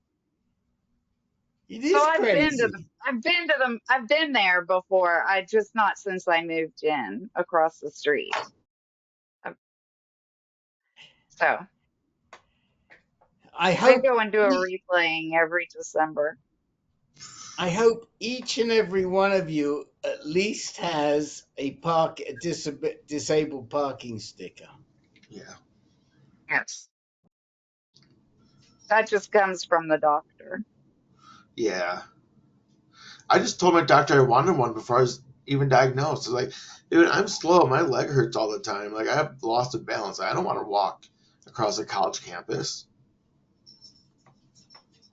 It So is crazy. I've been there before. I just not since I moved in across the street. Uh, So I I hope go and do a e- replaying every December. I hope each and every one of you at least has a disabled parking sticker. Yeah. Yes. That just comes from the doctor. Yeah. I just told my doctor I wanted one before I was even diagnosed. I was like, dude, I'm slow. My leg hurts all the time. Like, I have lost of balance. I don't want to walk across a college campus.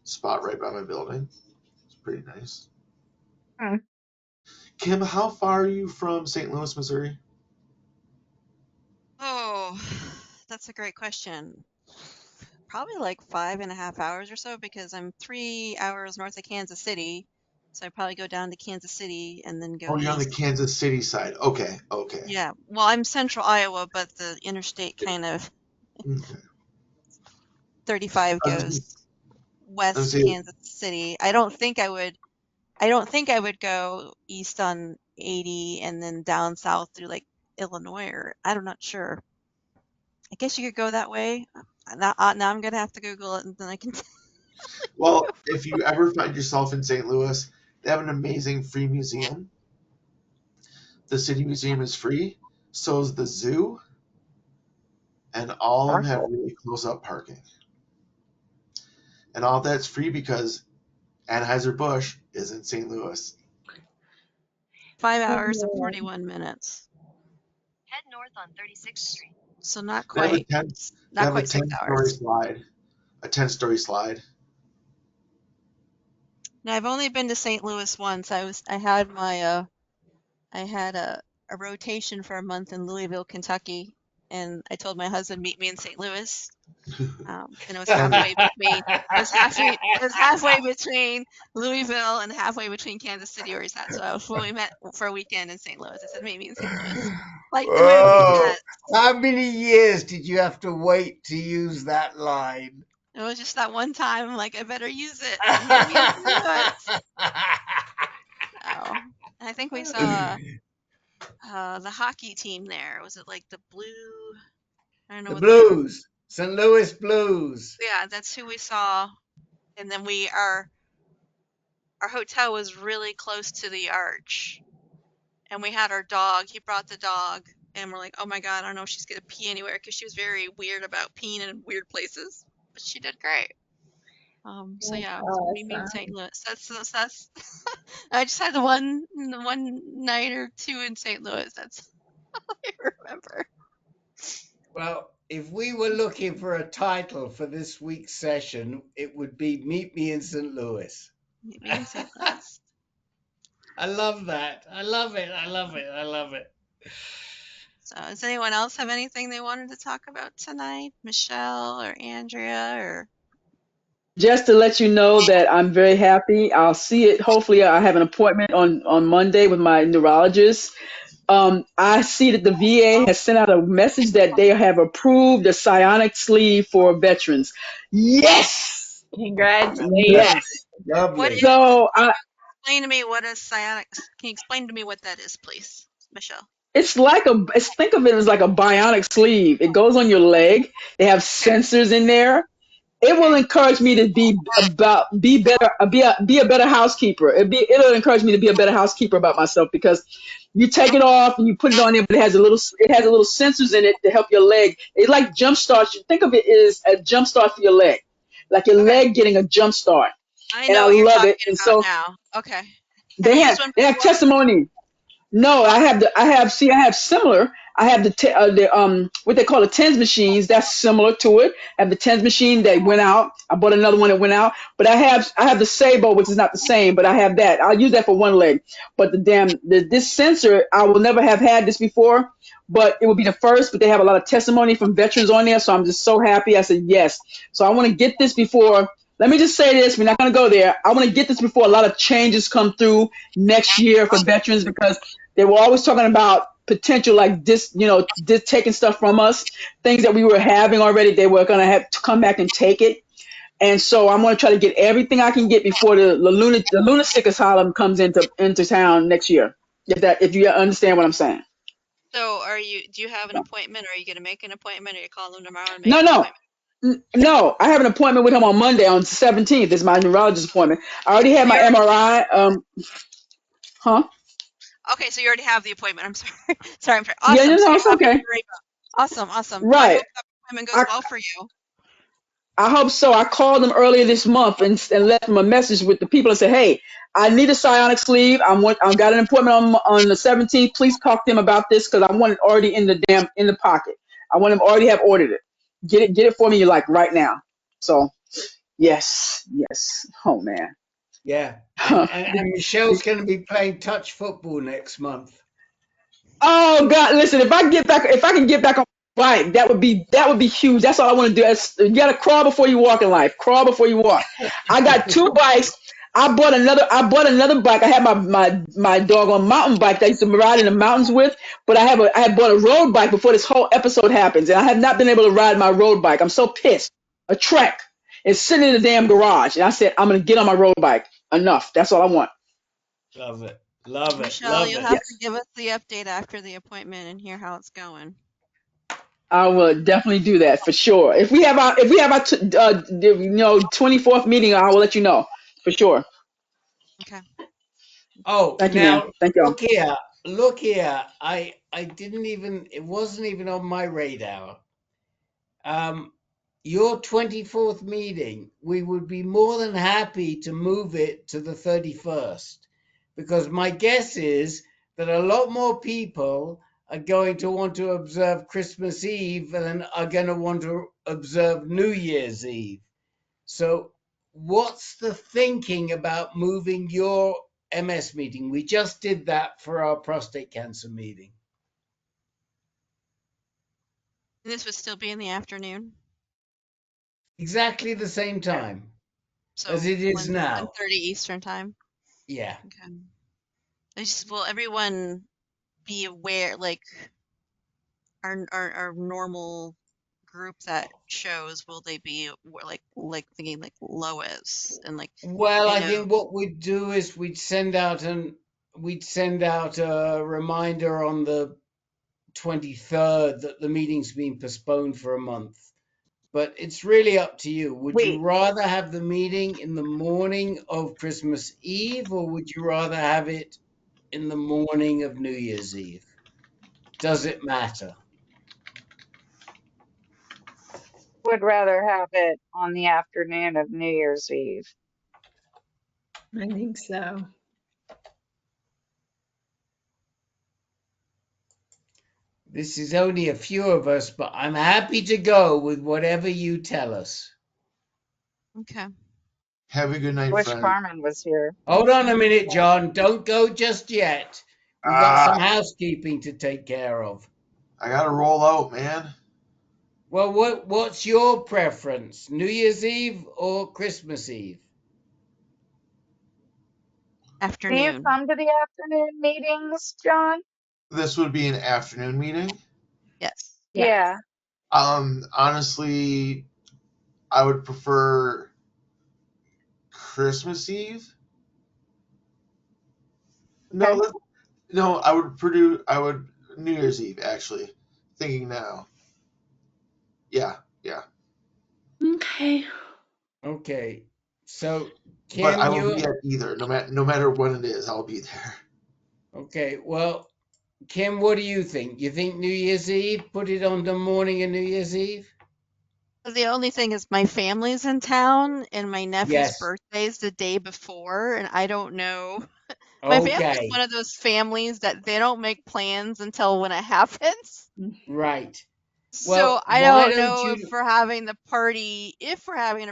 Spot right by my building. It's pretty nice. Hmm. Kim, how far are you from St. Louis, Missouri? Oh, that's a great question. Probably like 5.5 hours or so because I'm 3 hours north of Kansas City. So I probably go down to Kansas City and then go Oh, you're on the east. Kansas City side. Okay, okay. Yeah. Well, I'm central Iowa, but the interstate kind of Okay. 35 I was goes gonna west to say, Kansas City. I don't think I would I don't think I would go east on 80 and then down south through like Illinois, or I'm not sure. I guess you could go that way. Now I'm gonna have to Google it and then I can. Well, if you ever find yourself in St. Louis, they have an amazing free museum. The city museum is free. So is the zoo, and all of them have Perfect. really close-up parking. And all that's free because Anheuser-Busch is in St. Louis. 5 hours and 41 minutes. Head north on 36th Street. So not They have a quite, 10, they not have a quite 6 10-story hours. slide. A 10-story slide. Now I've only been to St. Louis once. I had a rotation for a month in Louisville, Kentucky, and I told my husband meet me in St. Louis. And it was halfway between Louisville and halfway between Kansas City, where he's at. So we met for a weekend in St. Louis. I said, meet me in St. Louis. Like the movie. Oh, Yes. how many years did you have to wait to use that line? It was just that one time. I'm like, I better use it. Meet me in St. Louis. So, I think we saw the hockey team there. Was it like the Blue? I don't know The what they were. Blues, St. Louis Blues. Yeah, that's who we saw. And then our hotel was really close to the arch. And we had our dog. He brought the dog. And we're like, oh my God, I don't know if she's going to pee anywhere, because she was very weird about peeing in weird places. But she did great. So yeah, we meet in St. Louis. That's I just had the one night or two in St. Louis. That's all I remember. Well, if we were looking for a title for this week's session, it would be Meet Me in St. Louis. Meet me in St. Louis. I love that. I love it. I love it. I love it. So does anyone else have anything they wanted to talk about tonight? Michelle or Andrea or? Just to let you know that I'm very happy. I'll see it. Hopefully, I have an appointment on Monday with my neurologist. I see that the VA has sent out a message that they have approved a psionic sleeve for veterans. Yes, Congratulations. yes. Lovely. What is? So Explain to me what is psionic. Can you explain to me what that is, please, Michelle? it's like think of it as like a bionic sleeve. It goes on your leg. They have sensors in there. It will encourage me to be a better housekeeper. It'll encourage me to be a better housekeeper about myself, because you take it off and you put it on there, but it has a little sensors in it to help your leg. It like jump starts. Think of it as a jump start for your leg, like your leg getting a jump start. I And know I what you're love talking it. And about so now. Okay. Have they you have used one they have before? testimony. No, I have similar. I have the what they call the TENS machines. That's similar to it. I have the TENS machine that went out. I bought another one that went out. But I have the Sabo, which is not the same, but I have that. I'll use that for one leg. But this sensor, I will never have had this before, but it will be the first. But they have a lot of testimony from veterans on there, so I'm just so happy. I said yes. So I want to get this before. Let me just say this. We're not going to go there. I want to get this before a lot of changes come through next year for veterans, because they were always talking about potential like this, this taking stuff from us, things that we were having already. They were going to have to come back and take it. And so I'm going to try to get everything I can get before the lunatic asylum comes into town next year. If you understand what I'm saying. So do you have an appointment, or are you going to make an appointment, or you call them tomorrow and make No, an no. appointment? No, I have an appointment with him on Monday on the 17th. It's my neurologist appointment. I already had my MRI. Huh? Okay, so you already have the appointment. I'm sorry. Sorry, Yeah, awesome. So no, you're it's happy okay. to hear about. Awesome. Well, I Right. hope that appointment goes well for you. I hope so. I called them earlier this month and left them a message with the people and said, "Hey, I need a psionic sleeve. I've got an appointment on the 17th. Please talk to them about this, because I want it already in the pocket. I want them already have ordered it. Get it for me like right now." So yes. Oh man. Yeah. And Michelle's going to be playing touch football next month. Oh God! Listen, if I can get back on my bike, that would be huge. That's all I want to do. You gotta crawl before you walk in life. Crawl before you walk. I got two bikes. I bought another bike. I had my doggone mountain bike that I used to ride in the mountains with. But I had bought a road bike before this whole episode happens, and I have not been able to ride my road bike. I'm so pissed. A Trek. It's sitting in the damn garage, and I said I'm gonna get on my road bike. Enough. That's all I want. Love it. Love it. Michelle, Love you'll it. have to Yes, give us the update after the appointment and hear how it's going. I will definitely do that for sure. If we have our 24th meeting, I will let you know for sure. Okay. Oh, Thank you, ma'am. now Thank y'all. look here. Look here. I didn't even, it wasn't even on my radar. Your 24th meeting, we would be more than happy to move it to the 31st, because my guess is that a lot more people are going to want to observe Christmas Eve than are going to want to observe New Year's Eve. So, what's the thinking about moving your MS meeting? We just did that for our prostate cancer meeting. And this would still be in the afternoon. Exactly the same time So as it is now. 1:30 Eastern time. Yeah. Okay. Will everyone be aware, like our normal group that shows, will they be like thinking like Lois and like Well, I I know think what we'd do is we'd send out a reminder on the 23rd that the meeting's been postponed for a month. But it's really up to you. Would you Wait, rather have the meeting in the morning of Christmas Eve, or would you rather have it in the morning of New Year's Eve? Does it matter? would rather have it on the afternoon of New Year's Eve. I think so. This is only a few of us, but I'm happy to go with whatever you tell us. okay. Have a good night, Wish friend. Carmen was here. Hold on a minute, John. Don't go just yet. We got Ah, some housekeeping to take care of. I gotta roll out, man. Well, what's your preference? New Year's Eve or Christmas Eve? Do you Afternoon. come to the afternoon meetings, John? This would be an afternoon meeting. Yes. Yes. Yeah. Honestly, I would prefer Christmas Eve. No, Okay. no, I would New Year's Eve actually. Thinking now. Yeah, yeah. Okay. Okay. So, But Kim, I will you be at either. No matter what it is, I'll be there. okay? Well, Kim, what do you think? You think New Year's Eve? Put it on the morning of New Year's Eve? The only thing is my family's in town and my nephew's Yes. birthday's the day before, and I don't know. My family's Okay. one of those families that they don't make plans until when it happens. Right. So Well, I why don't don't know you? if we're having a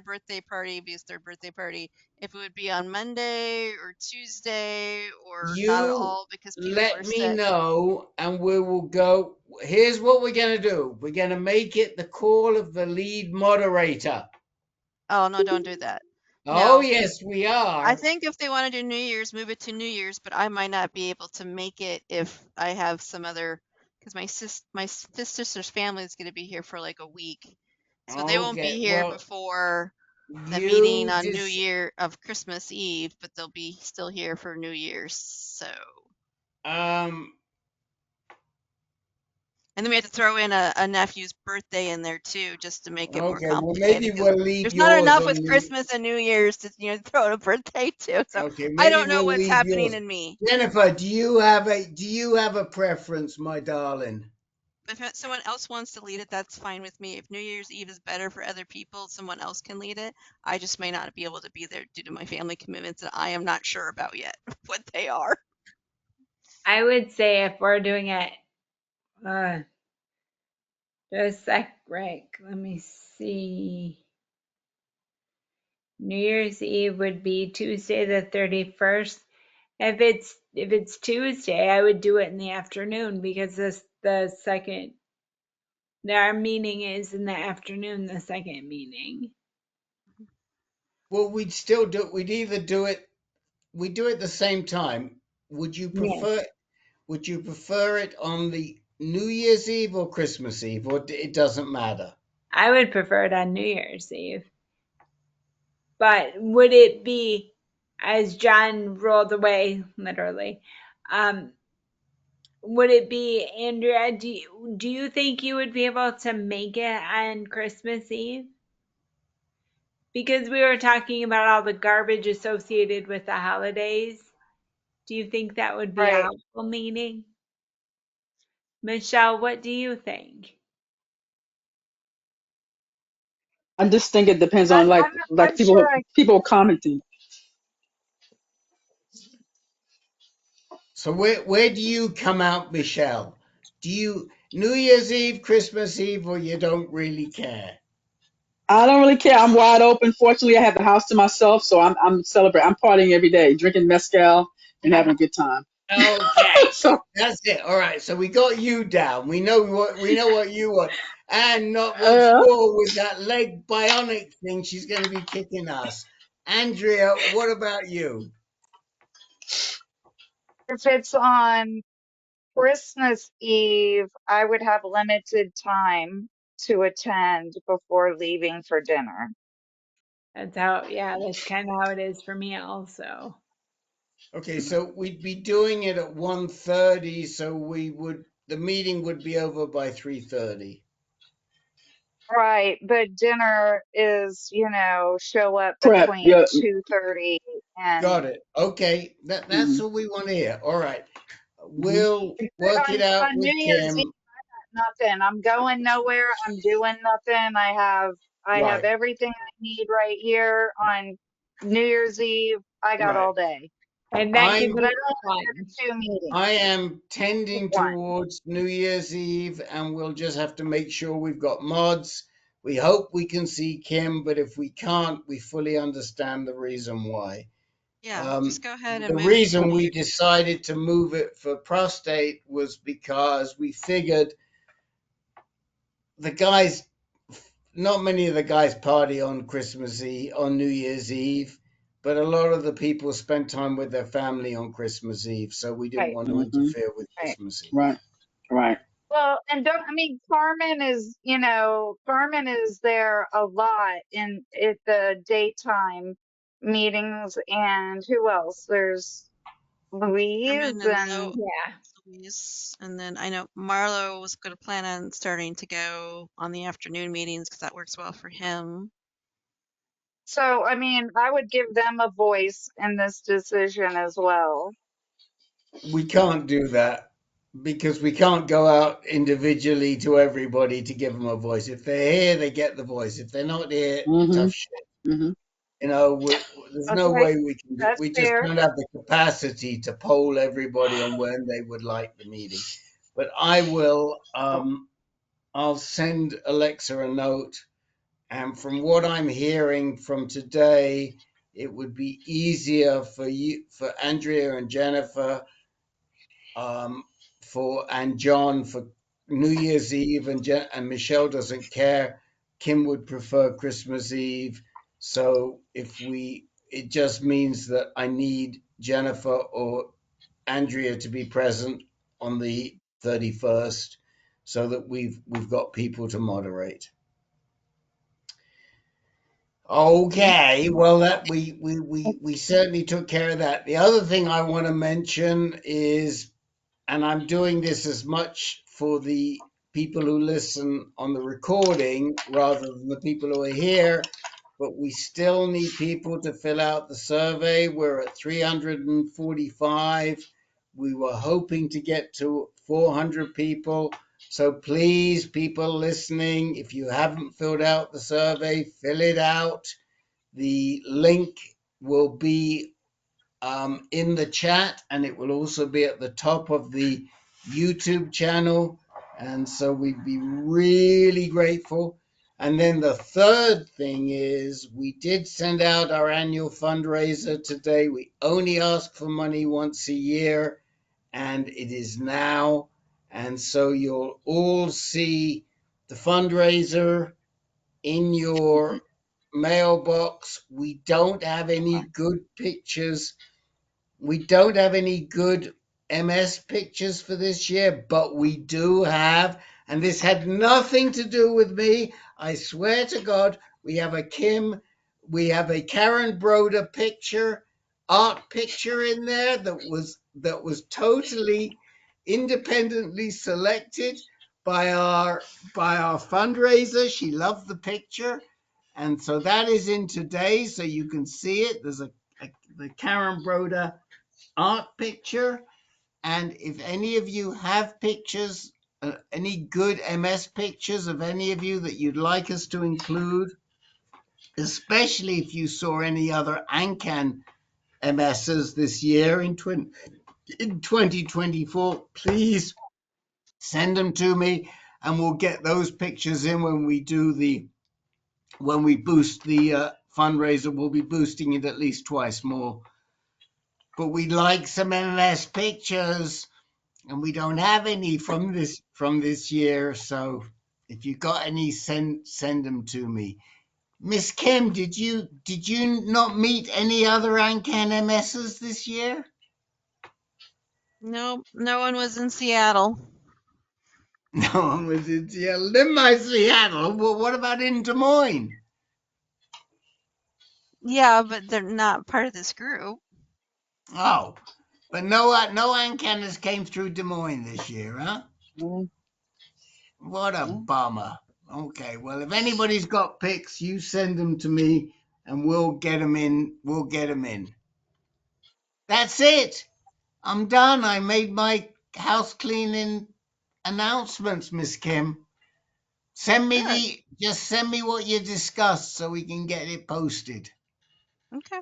birthday party, because their birthday party, if it would be on Monday or Tuesday or not at You all because people are let me sick. know and we will go. Here's what we're going to do. We're going to make it the call of the lead moderator. Oh, no, don't do that. Oh, No. yes, we I are. think if they want to do New Year's, move it to New Year's, but I might not be able to make it if I have some other, because my sister's family is going to be here for like a week. So they won't Okay. be here Well, before the meeting you on New just, Year of Christmas Eve, but they'll be still here for New Year's. So, um, and then we have to throw in a nephew's birthday in there too, just to make it more okay. Well, complicated. maybe Because we'll leave there's not yours enough on with the, Christmas and New Year's to throw in a birthday too. So okay. I Maybe don't know we'll what's leave happening yours. in me. Jennifer, do you have a preference, my darling? If someone else wants to lead it, that's fine with me. If New Year's Eve is better for other people, someone else can lead it. I just may not be able to be there due to my family commitments that I am not sure about yet what they are. I would say if we're doing it, uh, just a sec, right? Let me see. New Year's Eve would be Tuesday the 31st. If it's Tuesday, I would do it in the afternoon because our meeting is in the afternoon, the second meeting. Well, we'd still do. We'd either do it. We do it the same time. Would you Yes. prefer? Would you prefer it on the New Year's Eve or Christmas Eve, or it doesn't matter? I would prefer it on New Year's Eve. But would it be, as John rolled away, literally, would it be, Andrea, do you think you would be able to make it on Christmas Eve? Because we were talking about all the garbage associated with the holidays. Do you think that would be a Right. helpful meeting? Michelle, what do you think? I just think it depends I, on like I'm like I'm sure I people commenting. So where do you come out, Michelle? Do you New Year's Eve, Christmas Eve, or you don't really care? I don't really care. I'm wide open. Fortunately, I have the house to myself, so I'm celebrating. I'm partying every day, drinking mezcal and having a good time. Okay, So, that's it. All right, so we got you down. We know what you want, and not what's uh, more with that leg bionic thing. She's going to be kicking us. Andrea, what about you? if it's on Christmas Eve, I would have limited time to attend before leaving for dinner. That's kind of how it is for me also. Okay, so we'd be doing it at 1:30, so the meeting would be over by 3:30. Right, but dinner is, show up prep. between Yeah. 2:30 and Got it. Okay, that's Mm-hmm. what we want to hear. All right, Mm-hmm. we'll work it out on New with Year's Eve, Kim. nothing. I'm going nowhere. I'm doing nothing. I have Right. everything I need right here on New Year's Eve. I got Right. all day. And that could I'm But I be don't want to fun. go to two I meetings. am Pick tending one. towards New Year's Eve, and we'll just have to make sure we've got mods. We hope we can see Kim, but if we can't, we fully understand the reason why. Yeah, just Um, go ahead and the move it to reason we New decided to move it for prostate was because we figured the guys, not many of the guys party on Christmas Eve, on New Year's Eve, but a lot of the people spend time with their family on Christmas Eve, so we didn't Right, want to Mm-hmm. interfere with right. Christmas Eve. Right. Right. Well, and don't, I mean, Carmen is there a lot in at the daytime meetings, and who else? There's Carmen Louise and and Yeah. Louise, and then I know Marlo was going to plan on starting to go on the afternoon meetings because that works well for him. so, I mean, I would give them a voice in this decision as well. We can't do that because we can't go out individually to everybody to give them a voice. If they're here, they get the voice. If they're not here, Mm-hmm. tough shit. Mm-hmm. There's no Okay, way we can do. that's We just fair. don't have the capacity to poll everybody on when they would like the meeting. But I will. I'll send Alexa a note, and from what I'm hearing from today, it would be easier for for Andrea and Jennifer, um, and John for New Year's Eve, and Michelle doesn't care. Kim would prefer Christmas Eve. So it just means that I need Jennifer or Andrea to be present on the 31st, so that we've got people to moderate. Okay, well that we certainly took care of that. The other thing I want to mention is, and I'm doing this as much for the people who listen on the recording rather than the people who are here, but we still need people to fill out the survey. We're at 345. We were hoping to get to 400 people. So please, people listening, if you haven't filled out the survey, fill it out. The link will be in the chat, and it will also be at the top of the YouTube channel. And so we'd be really grateful. And then the third thing is we did send out our annual fundraiser today. We only ask for money once a year, and it is now. And so you'll all see the fundraiser in your mailbox. We don't have any good pictures, we don't have any good MS pictures for this year, but we do have, and this had nothing to do with me. I swear to God, we have a Karen Broder picture, art picture in there that was totally independently selected by our fundraiser. She loved the picture, and so that is in today, so you can see it. There's the Karen Broder art picture, and if any of you have pictures, any good MS pictures of any of you that you'd like us to include, especially if you saw any other AnCan MSs this year in 2024, please send them to me, and we'll get those pictures in when we boost the fundraiser. We'll be boosting it at least twice more. But we'd like some MS pictures, and we don't have any from this year. So if you got any, send them to me. Miss Kim, did you not meet any other AnCan MSs this year? No, no one was in Seattle. No one was in Seattle. In my Seattle. Well, what about in Des Moines? Yeah, but they're not part of this group. Oh, but no AnCaners came through Des Moines this year, huh? Mm, What a mm. bummer. Okay, well, if anybody's got pics, you send them to me, and we'll get them in. We'll get them in. That's it. I'm done. I made my house cleaning announcements, Miss Kim. Good. Just send me what you discussed so we can get it posted. Okay.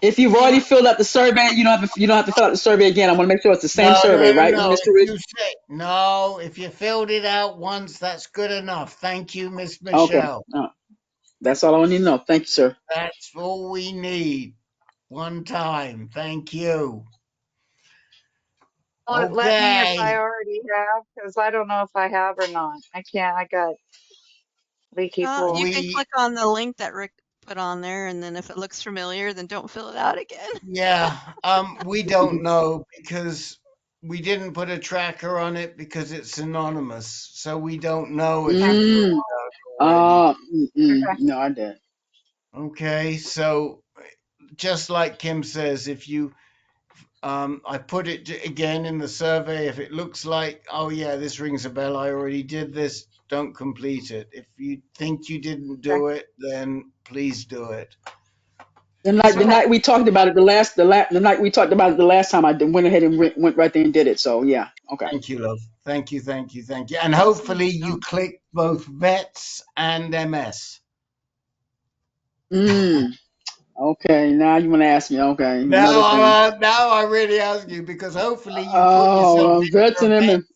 If you've Anything already else? filled out the survey, you don't have to fill out the survey again. I want to make sure it's the same No, survey, no, no, right, no. Mr. If Rich? you say no, if you filled it out once, that's good enough. Thank you, Miss Okay. Michelle. That's all I need to know. Thank you, sir. That's all we need. One time. Thank you. Let me if I Okay. already have, because I don't know if I have or not. I can't. I got leaky You full. can We click on the link that Rick put on there, and then if it looks familiar, then don't fill it out again. Yeah, we don't know because we didn't put a tracker on it because it's anonymous. So we don't know if Okay. you filled Mm. it out already. Okay. No, I did. Okay, so just like Kim says, if you I put it again in the survey. If it looks like, oh yeah, this rings a bell, I already did this, don't complete it. If you think you didn't Okay. do it, then please do it. The So Okay. night we talked about it the night we talked about it the last time went ahead and went right there and did it. So yeah, okay. thank you, love. Thank you, thank you, thank you. And Awesome. hopefully you click both vets and MS. Mm. Okay, now you want to ask me? Okay, another thing. Now I really ask you because hopefully you put yourself Oh, in vets for and vet them.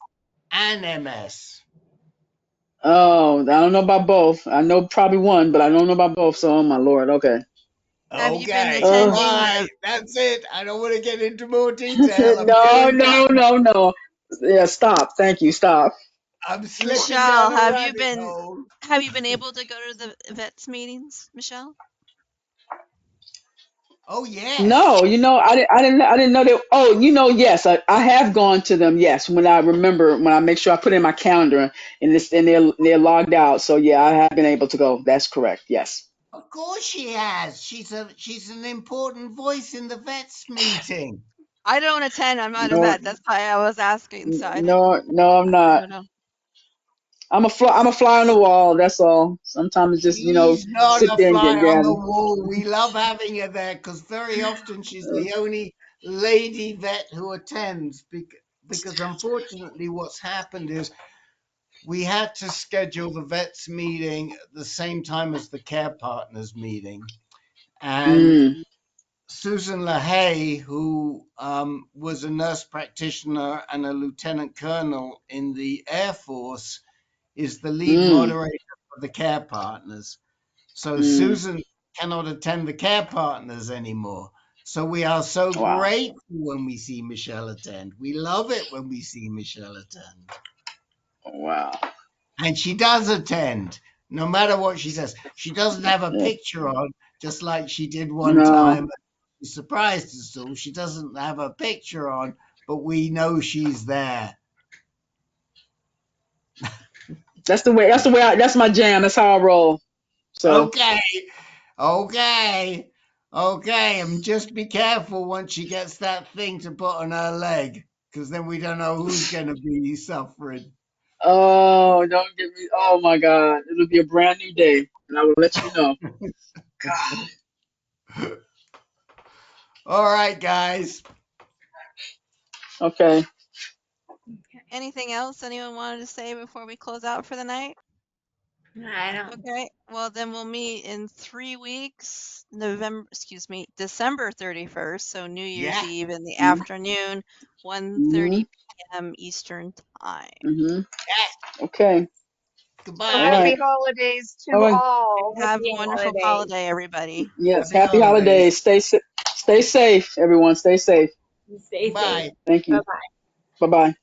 and MS. Oh, I don't know about both. I know probably one, but I don't know about both. So, oh my lord. Okay. Have you been Okay, all Uh, attending right, that's it. I don't want to get into more detail. I'm no, going no, down. no, no. Yeah, stop. Thank you. Stop. I'm slipping Michelle, down a rabbit hole. have you been able to go to the vets meetings, Michelle? Oh yes. No, I didn't know that. Oh, yes, I have gone to them. Yes, when I remember, when I make sure I put it in my calendar and they're logged out. So yeah, I have been able to go. That's correct. Yes. Of course she has. She's an important voice in the vets meeting. I don't attend. I'm not a No, vet. That's why I was asking. So no, no, I'm I not. don't know. I'm a fly on the wall. That's all. Sometimes it's just She's not sit a there and fly get on the gathered. wall. We love having her there because very often she's the only lady vet who attends because unfortunately what's happened is we had to schedule the vets meeting at the same time as the care partners meeting. And Mm, Susan LaHaye, who was a nurse practitioner and a lieutenant colonel in the Air Force, is the lead mm, moderator for the care partners. So mm. Susan cannot attend the care partners anymore. So we are so Wow. grateful when we see Michelle attend. We love it when we see Michelle attend. Wow. And she does attend, no matter what she says. She doesn't have a Yeah. picture on, just like she did one No, time. She surprised us all. She doesn't have a picture on, but we know she's there. that's the way. That's my jam. That's how I roll. So Okay. Okay. Okay. And just be careful once she gets that thing to put on her leg, because then we don't know who's going to be suffering. Oh, don't get me. Oh my God. It'll be a brand new day, and I will let you know. God. All right, guys. Okay. Anything else anyone wanted to say before we close out for the night? I don't. Okay, well then we'll meet in 3 weeks, December 31st, so New Year's Yeah. Eve in the Mm-hmm. afternoon, 1:30 Mm-hmm. p.m. Eastern time. Mm-hmm. Yeah. Okay. So All Goodbye. right. happy holidays to All right. all. Have a Happy wonderful holidays. holiday, everybody. Yes. Happy Happy holidays. holidays. Stay safe, everyone. Stay safe. Stay safe. Bye. Thank Bye you. bye. Bye bye.